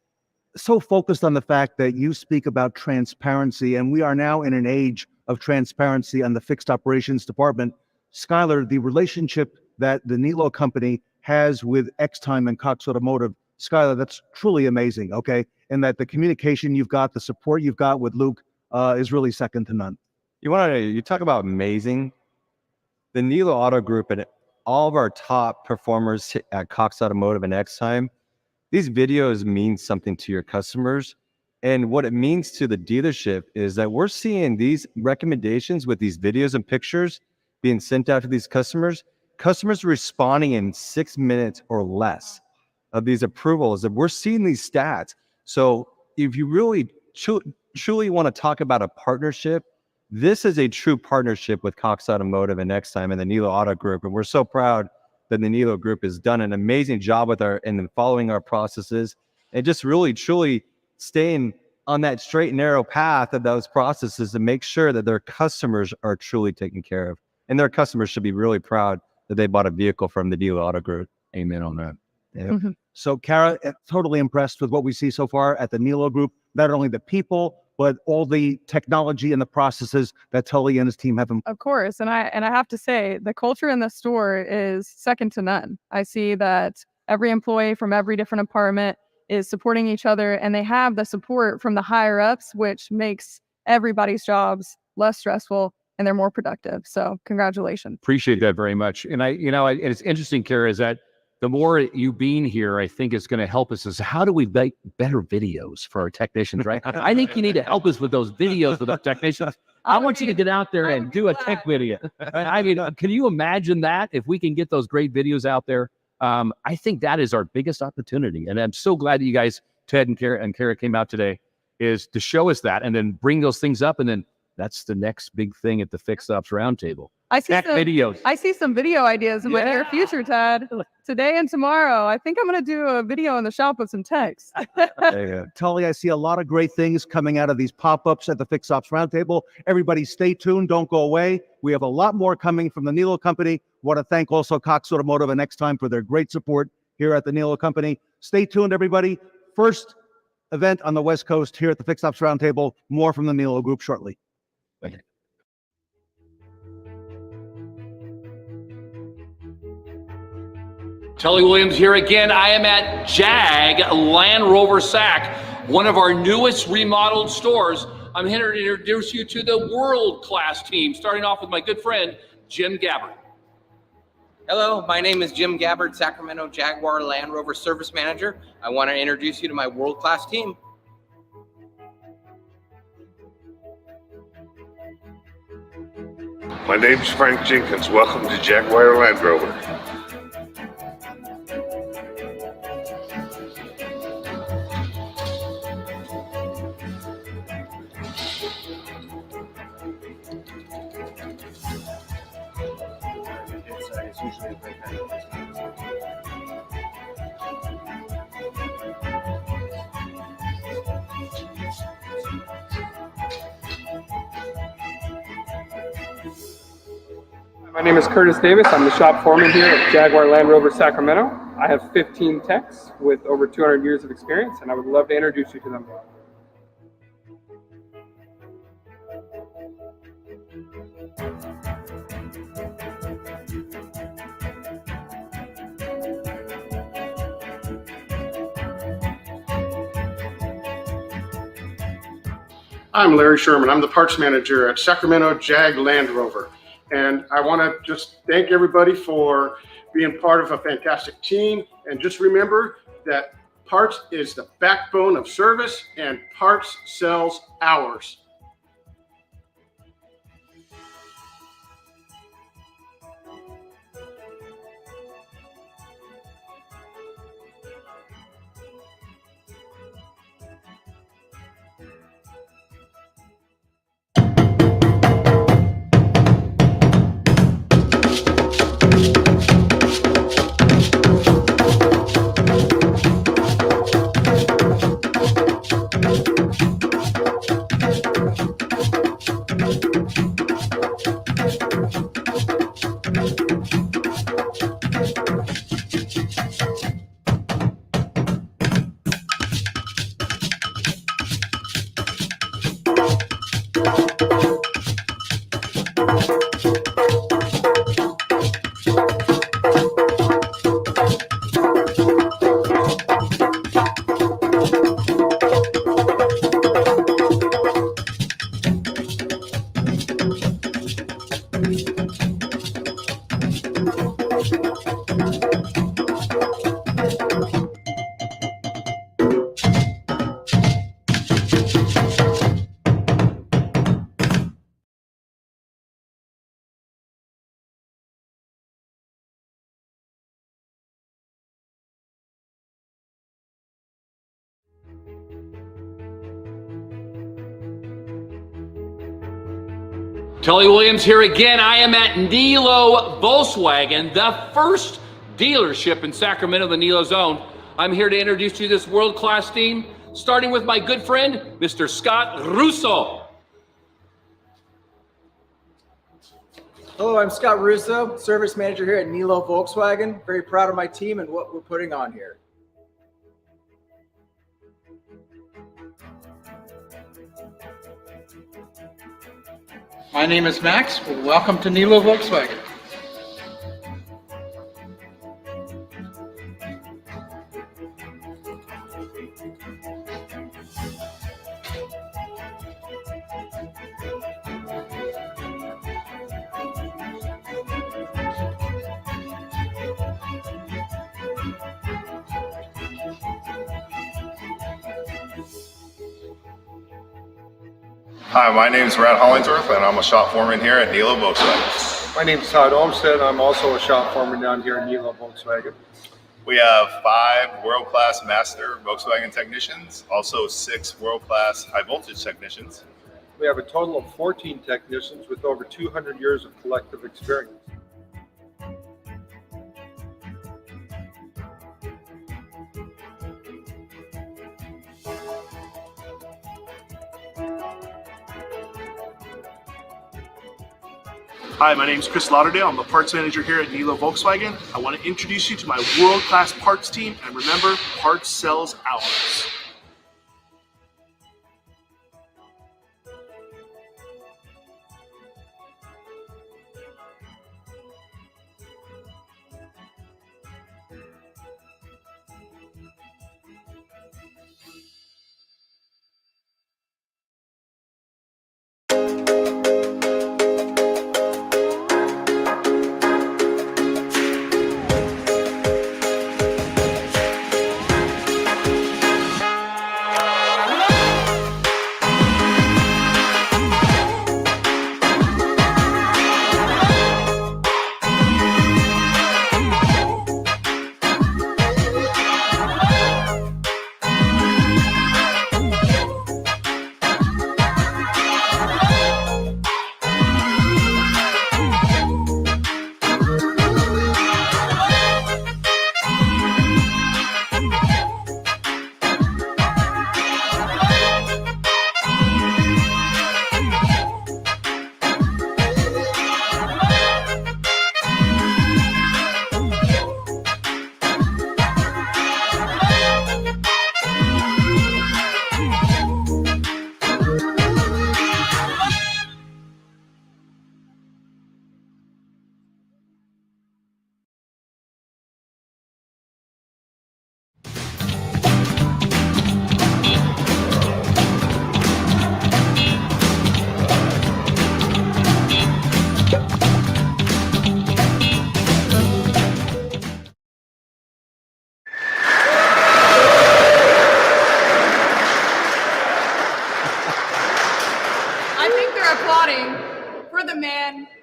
focused on the fact that you speak about transparency, and we are now in an age of transparency on the fixed operations department. Skylar, the relationship that the Nilo company has with Xtime and Cox Automotive, Skylar, that's truly amazing, okay? And that the communication you've got, the support you've got with Luke is really second to none. You talk about amazing. The Nilo Auto Group and all of our top performers at Cox Automotive and Xtime, these videos mean something to your customers. And what it means to the dealership is that we're seeing these recommendations with these videos and pictures being sent out to these customers responding in 6 minutes or less of these approvals. That we're seeing these stats. So if you really truly want to talk about a partnership, this is a true partnership with Cox Automotive and Xtime and the Nilo Auto Group. And we're so proud that the Nilo Group has done an amazing job with and following our processes and just really, truly staying on that straight and narrow path of those processes to make sure that their customers are truly taken care of. And their customers should be really proud that they bought a vehicle from the Nilo Auto Group. Amen on that. Yeah. So, Kara, totally impressed with what we see so far at the Nilo Group. Not only the people, but all the technology and the processes that Tully and his team have. Of course, and I have to say, the culture in the store is second to none. I see that every employee from every different department is supporting each other, and they have the support from the higher ups, which makes everybody's jobs less stressful and they're more productive. So, congratulations. Appreciate that very much. And it's interesting, Kara, is that the more you being here, I think it's going to help us is how do we make better videos for our technicians, right? I think you need to help us with those videos with our technicians. I want you to get out there and do a tech video. I mean, can you imagine that if we can get those great videos out there? I think that is our biggest opportunity. And I'm so glad that you guys, Ted and Kara came out today, is to show us that and then bring those things up and then That's the next big thing at the Fixed Ops Roundtable. I see Tech some videos. I see some video ideas in my near future, Tad. Today and tomorrow. I think I'm going to do a video in the shop with some text. Tully, I see a lot of great things coming out of these pop-ups at the Fixed Ops Roundtable. Everybody stay tuned. Don't go away. We have a lot more coming from the Nilo Company. Want to thank also Cox Automotive and Xtime for their great support here at the Nilo Company. Stay tuned, everybody. First event on the West Coast here at the Fixed Ops Roundtable. More from the Nilo Group shortly. Thank you. Tully Williams here again. I am at Land Rover Sac, one of our newest remodeled stores. I'm here to introduce you to the world-class team, starting off with my good friend, Jim Gabbard. Hello, my name is Jim Gabbard, Sacramento Jaguar Land Rover Service Manager. I want to introduce you to my world-class team. My name's Frank Jenkins. Welcome to Jaguar Land Rover. My name is Curtis Davis. I'm the shop foreman here at Jaguar Land Rover Sacramento. I have 15 techs with over 200 years of experience, and I would love to introduce you to them. I'm Larry Sherman. I'm the parts manager at Sacramento Jag Land Rover. And I want to just thank everybody for being part of a fantastic team. And just remember that parts is the backbone of service, and parts sells hours. Tully Williams here again. I am at Nilo Volkswagen, the first dealership in Sacramento, the Nilo zone. I'm here to introduce you to this world-class team, starting with my good friend, Mr. Scott Russo. Hello, I'm Scott Russo, service manager here at Nilo Volkswagen. Very proud of my team and what we're putting on here. My name is Max. Welcome to Nilo Volkswagen. Hi, my name is Brad Hollingsworth, and I'm a shop foreman here at Nilo Volkswagen. My name is Todd Olmsted. I'm also a shop foreman down here at Nilo Volkswagen. We have 5 world-class master Volkswagen technicians, also 6 world-class high voltage technicians. We have a total of 14 technicians with over 200 years of collective experience. Hi, my name is Chris Lauderdale. I'm the parts manager here at Nilo Volkswagen. I want to introduce you to my world-class parts team, and remember, parts sells hours.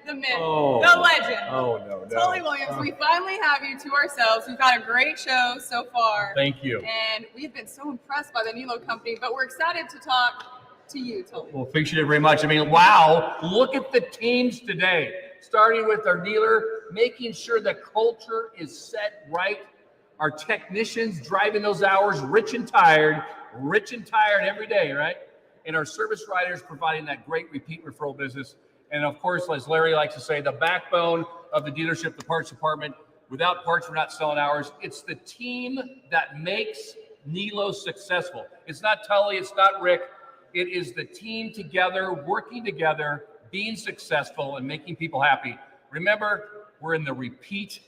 The myth, the legend. Oh, no. Tully Williams, we finally have you to ourselves. We've had a great show so far. Thank you. And we've been so impressed by the Nilo company, but we're excited to talk to you, Tully. Well, thank you very much. I mean, wow, look at the teams today. Starting with our dealer, making sure the culture is set right. Our technicians driving those hours rich and tired every day, right? And our service riders providing that great repeat referral business. And of course, as Larry likes to say, the backbone of the dealership, the parts department. Without parts, we're not selling hours. It's the team that makes Nilo successful. It's not Tully, it's not Rick. It is the team together, working together, being successful, and making people happy. Remember, we're in the repeat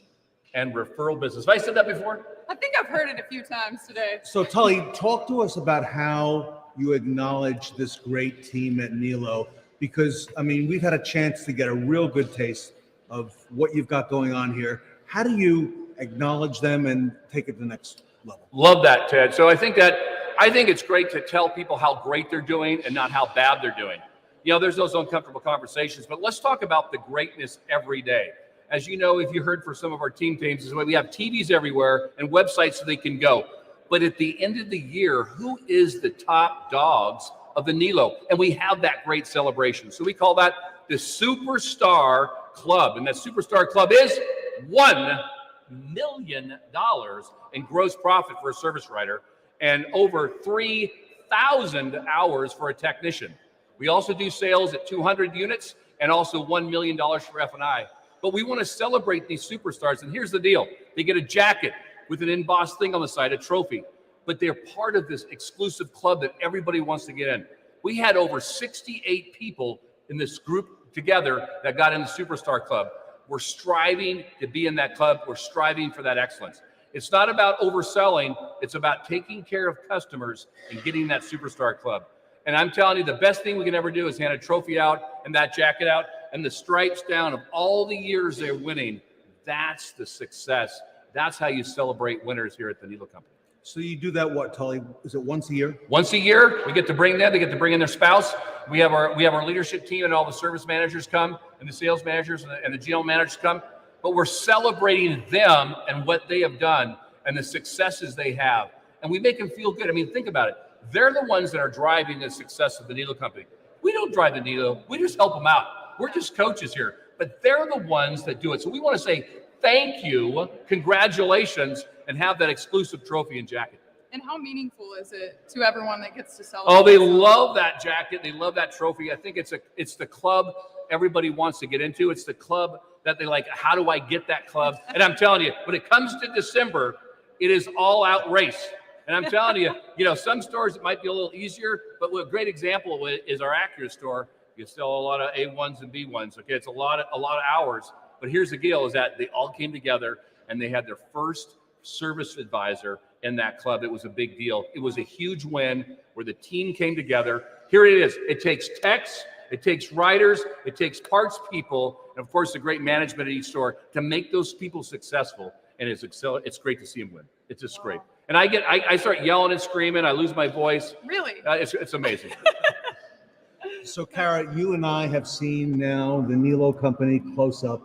and referral business. Have I said that before? I think I've heard it a few times today. So Tully, talk to us about how you acknowledge this great team at Nilo, because I mean, we've had a chance to get a real good taste of what you've got going on here. How do you acknowledge them and take it to the next level? Love that, Ted. So I think it's great to tell people how great they're doing and not how bad they're doing. You know, there's those uncomfortable conversations, but let's talk about the greatness every day. As you know, if you heard for some of our teams, is why we have TVs everywhere and websites so they can go. But at the end of the year, who is the top dogs of the Nilo? And we have that great celebration. So we call that the Superstar Club. And that Superstar Club is $1 million in gross profit for a service writer and over 3,000 hours for a technician. We also do sales at 200 units and also $1 million for F&I. But we want to celebrate these superstars. And here's the deal. They get a jacket with an embossed thing on the side, a trophy. But they're part of this exclusive club that everybody wants to get in. We had over 68 people in this group together that got in the Superstar Club. We're striving to be in that club. We're striving for that excellence. It's not about overselling. It's about taking care of customers and getting that Superstar Club. And I'm telling you, the best thing we can ever do is hand a trophy out and that jacket out and the stripes down of all the years they're winning. That's the success. That's how you celebrate winners here at the Nilo Company. So you do that what, Tully? Is it once a year? Once a year, we get to bring them. They get to bring in their spouse. We have our leadership team and all the service managers come and the sales managers and the general managers come. But we're celebrating them and what they have done and the successes they have. And we make them feel good. I mean, think about it. They're the ones that are driving the success of the Nilo Company. We don't drive the Nilo. We just help them out. We're just coaches here, but they're the ones that do it. So we want to say thank you, congratulations, and have that exclusive trophy and jacket. And how meaningful is it to everyone that gets to celebrate? Oh, they love that jacket. They love that trophy. I think it's the club everybody wants to get into. It's the club that they like, how do I get that club? And I'm telling you, when it comes to December, it is all out race. And I'm telling you, some stores it might be a little easier, but a great example is our Acura store. You sell a lot of A1s and B1s. Okay, it's a lot of hours. But here's the deal: is that they all came together and they had their first service advisor in that club. It was a big deal. It was a huge win where the team came together. Here it is. It takes techs, it takes riders, it takes parts people, and of course the great management at each store to make those people successful. And it's great to see them win. It's just great. And I start yelling and screaming. I lose my voice. Really? It's amazing. So, Kara, you and I have seen now the Nilo company close up.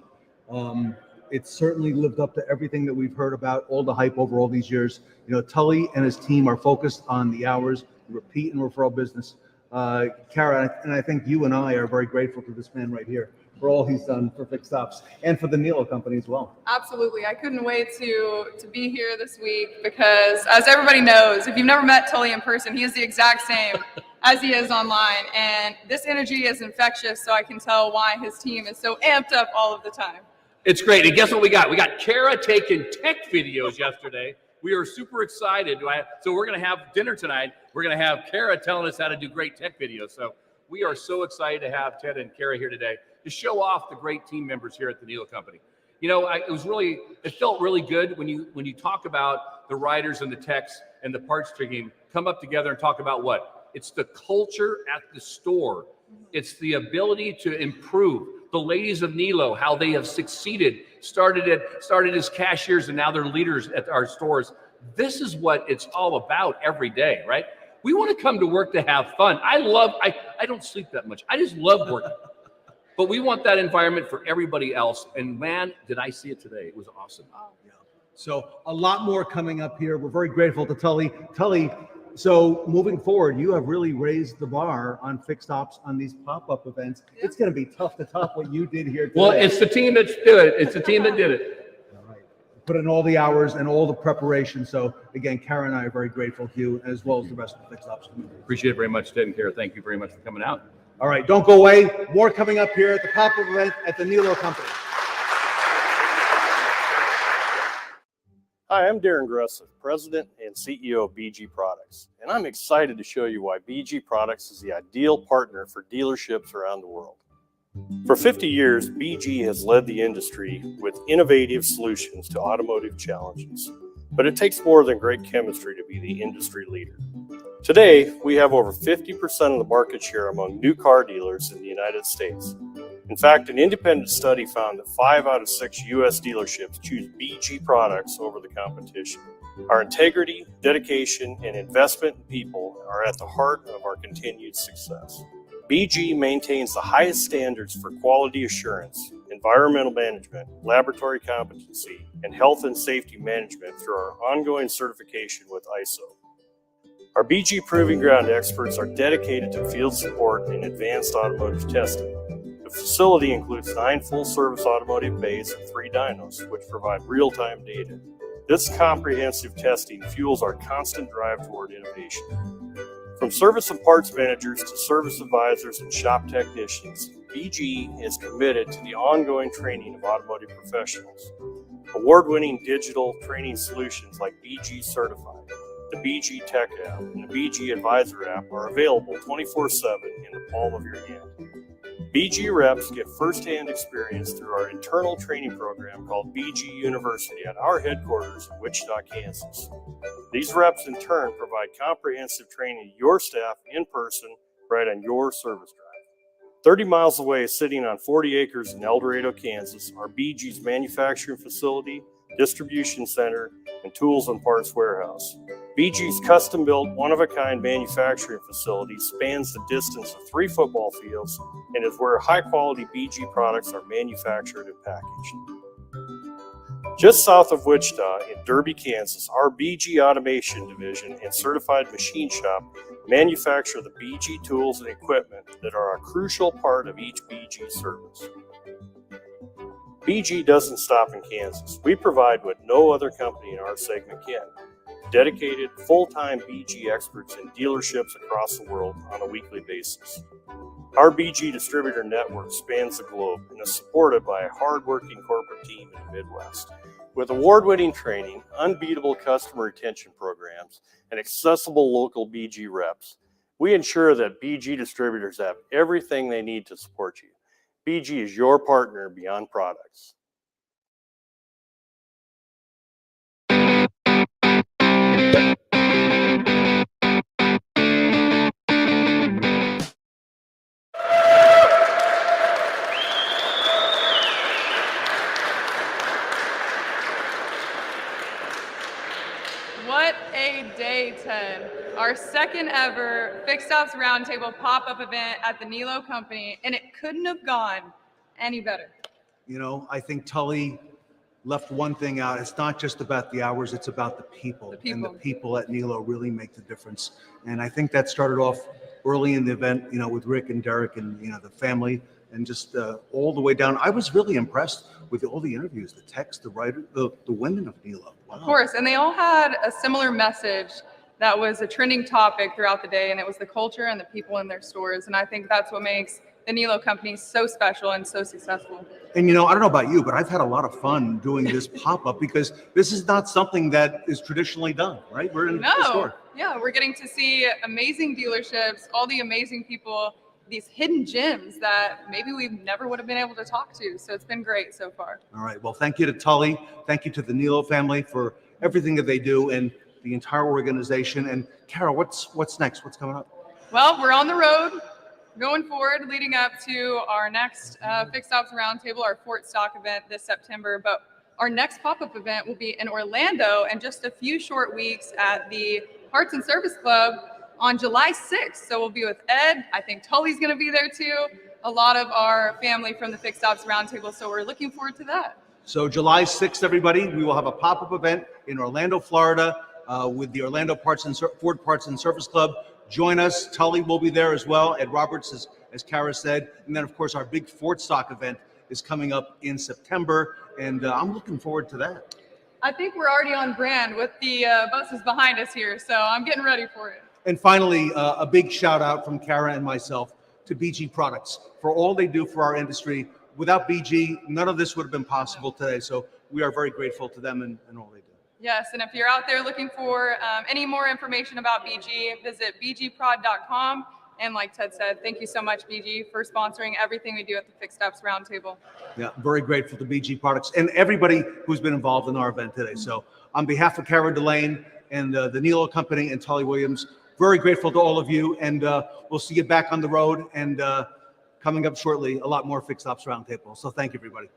It's certainly lived up to everything that we've heard about, all the hype over all these years. Tully and his team are focused on the hours, the repeat and referral business. Kara, and I think you and I are very grateful to this man right here for all he's done for Fixed Ops and for the Nilo company as well. Absolutely. I couldn't wait to be here this week because, as everybody knows, if you've never met Tully in person, he is the exact same as he is online. And this energy is infectious, so I can tell why his team is so amped up all of the time. It's great. And guess what we got? We got Kara taking tech videos yesterday. We are super excited. So we're going to have dinner tonight. We're going to have Kara telling us how to do great tech videos. So we are so excited to have Ted and Kara here today to show off the great team members here at the Nilo company. It felt really good when you talk about the riders and the techs and the parts team come up together and talk about what? It's the culture at the store. It's the ability to improve. The ladies of Nilo, how they have succeeded, started as cashiers and now they're leaders at our stores. This is what it's all about every day, right? We want to come to work to have fun. I don't sleep that much. I just love working. But we want that environment for everybody else. And man, did I see it today. It was awesome. So a lot more coming up here. We're very grateful to Tully. Tully, so moving forward, you have really raised the bar on Fixed Ops on these pop-up events. Yeah. It's going to be tough to top what you did here today. Well, it's the team that's did it. It's the team that did it. All right. Put in all the hours and all the preparation. So again, Kara and I are very grateful to you, as well as the rest of the Fixed Ops community. Appreciate it very much, Ted and Kara. Thank you very much for coming out. All right, don't go away. More coming up here at the pop-up event at the Nilo company. Hi, I'm Darren Gressiff, President and CEO of BG Products, and I'm excited to show you why BG Products is the ideal partner for dealerships around the world. For 50 years, BG has led the industry with innovative solutions to automotive challenges, but it takes more than great chemistry to be the industry leader. Today, we have over 50% of the market share among new car dealers in the United States. In fact, an independent study found that 5 out of 6 U.S. dealerships choose BG products over the competition. Our integrity, dedication, and investment in people are at the heart of our continued success. BG maintains the highest standards for quality assurance, environmental management, laboratory competency, and health and safety management through our ongoing certification with ISO. Our BG Proving Ground experts are dedicated to field support and advanced automotive testing. The facility includes 9 full-service automotive bays and 3 dynos, which provide real-time data. This comprehensive testing fuels our constant drive toward innovation. From service and parts managers to service advisors and shop technicians, BG is committed to the ongoing training of automotive professionals. Award-winning digital training solutions like BG Certified, the BG Tech app, and the BG Advisor app are available 24/7 in the palm of your hand. BG reps get firsthand experience through our internal training program called BG University at our headquarters in Wichita, Kansas. These reps in turn provide comprehensive training to your staff in person right on your service drive. 30 miles away, sitting on 40 acres in El Dorado, Kansas, are BG's manufacturing facility, distribution center, and tools and parts warehouse. BG's custom-built, one-of-a-kind manufacturing facility spans the distance of 3 football fields and is where high-quality BG products are manufactured and packaged. Just south of Wichita, in Derby, Kansas, our BG Automation Division and Certified Machine Shop manufacture the BG tools and equipment that are a crucial part of each BG service. BG doesn't stop in Kansas. We provide what no other company in our segment can. Dedicated, full-time BG experts in dealerships across the world on a weekly basis. Our BG distributor network spans the globe and is supported by a hard-working corporate team in the Midwest. With award-winning training, unbeatable customer retention programs, and accessible local BG reps, we ensure that BG distributors have everything they need to support you. BG is your partner beyond products. What a day, Ted. Our second ever Fixed Ops Roundtable pop-up event at the Nilo company, and it couldn't have gone any better. You know, I think Tully left one thing out. It's not just about the hours, it's about the people. And the people at Nilo really make the difference. And I think that started off early in the event, you know, with Rick and Derek and, you know, the family and just all the way down. I was really impressed with all the interviews, the text, the writer, the women of Nilo. Wow. Of course, and they all had a similar message that was a trending topic throughout the day, and it was the culture and the people in their stores. And I think that's what makes the Nilo company so special and so successful. And you know, I don't know about you, but I've had a lot of fun doing this pop-up because this is not something that is traditionally done, right? We're in the store. Yeah, we're getting to see amazing dealerships, all the amazing people, these hidden gems that maybe we never would have been able to talk to. So it's been great so far. All right, well, thank you to Tully. Thank you to the Nilo family for everything that they do and the entire organization. And Carol, what's next? What's coming up? Well, we're on the road going forward, leading up to our next Fixed Ops Roundtable, our Fort Stock event this September. But our next pop-up event will be in Orlando in just a few short weeks at the Parts and Service Club on July 6th. So we'll be with Ed. I think Tully's going to be there too. A lot of our family from the Fixed Ops Roundtable. So we're looking forward to that. So July 6th, everybody, we will have a pop-up event in Orlando, Florida with the Orlando Ford Parts and Service Club. Join us. Tully will be there as well. Ed Roberts, as Kara said. And then, of course, our big Ford Stock event is coming up in September. And I'm looking forward to that. I think we're already on brand with the buses behind us here. So I'm getting ready for it. And finally, a big shout out from Kara and myself to BG Products for all they do for our industry. Without BG, none of this would have been possible today. So we are very grateful to them and all they do. Yes, and if you're out there looking for any more information about BG, visit bgprod.com. And like Ted said, thank you so much, BG, for sponsoring everything we do at the Fixed Ops Roundtable. Yeah, very grateful to BG Products and everybody who's been involved in our event today. So on behalf of Kara Delane and the Nilo Company and Tully Williams, very grateful to all of you. And we'll see you back on the road and coming up shortly, a lot more Fixed Ops Roundtable. So thank you, everybody.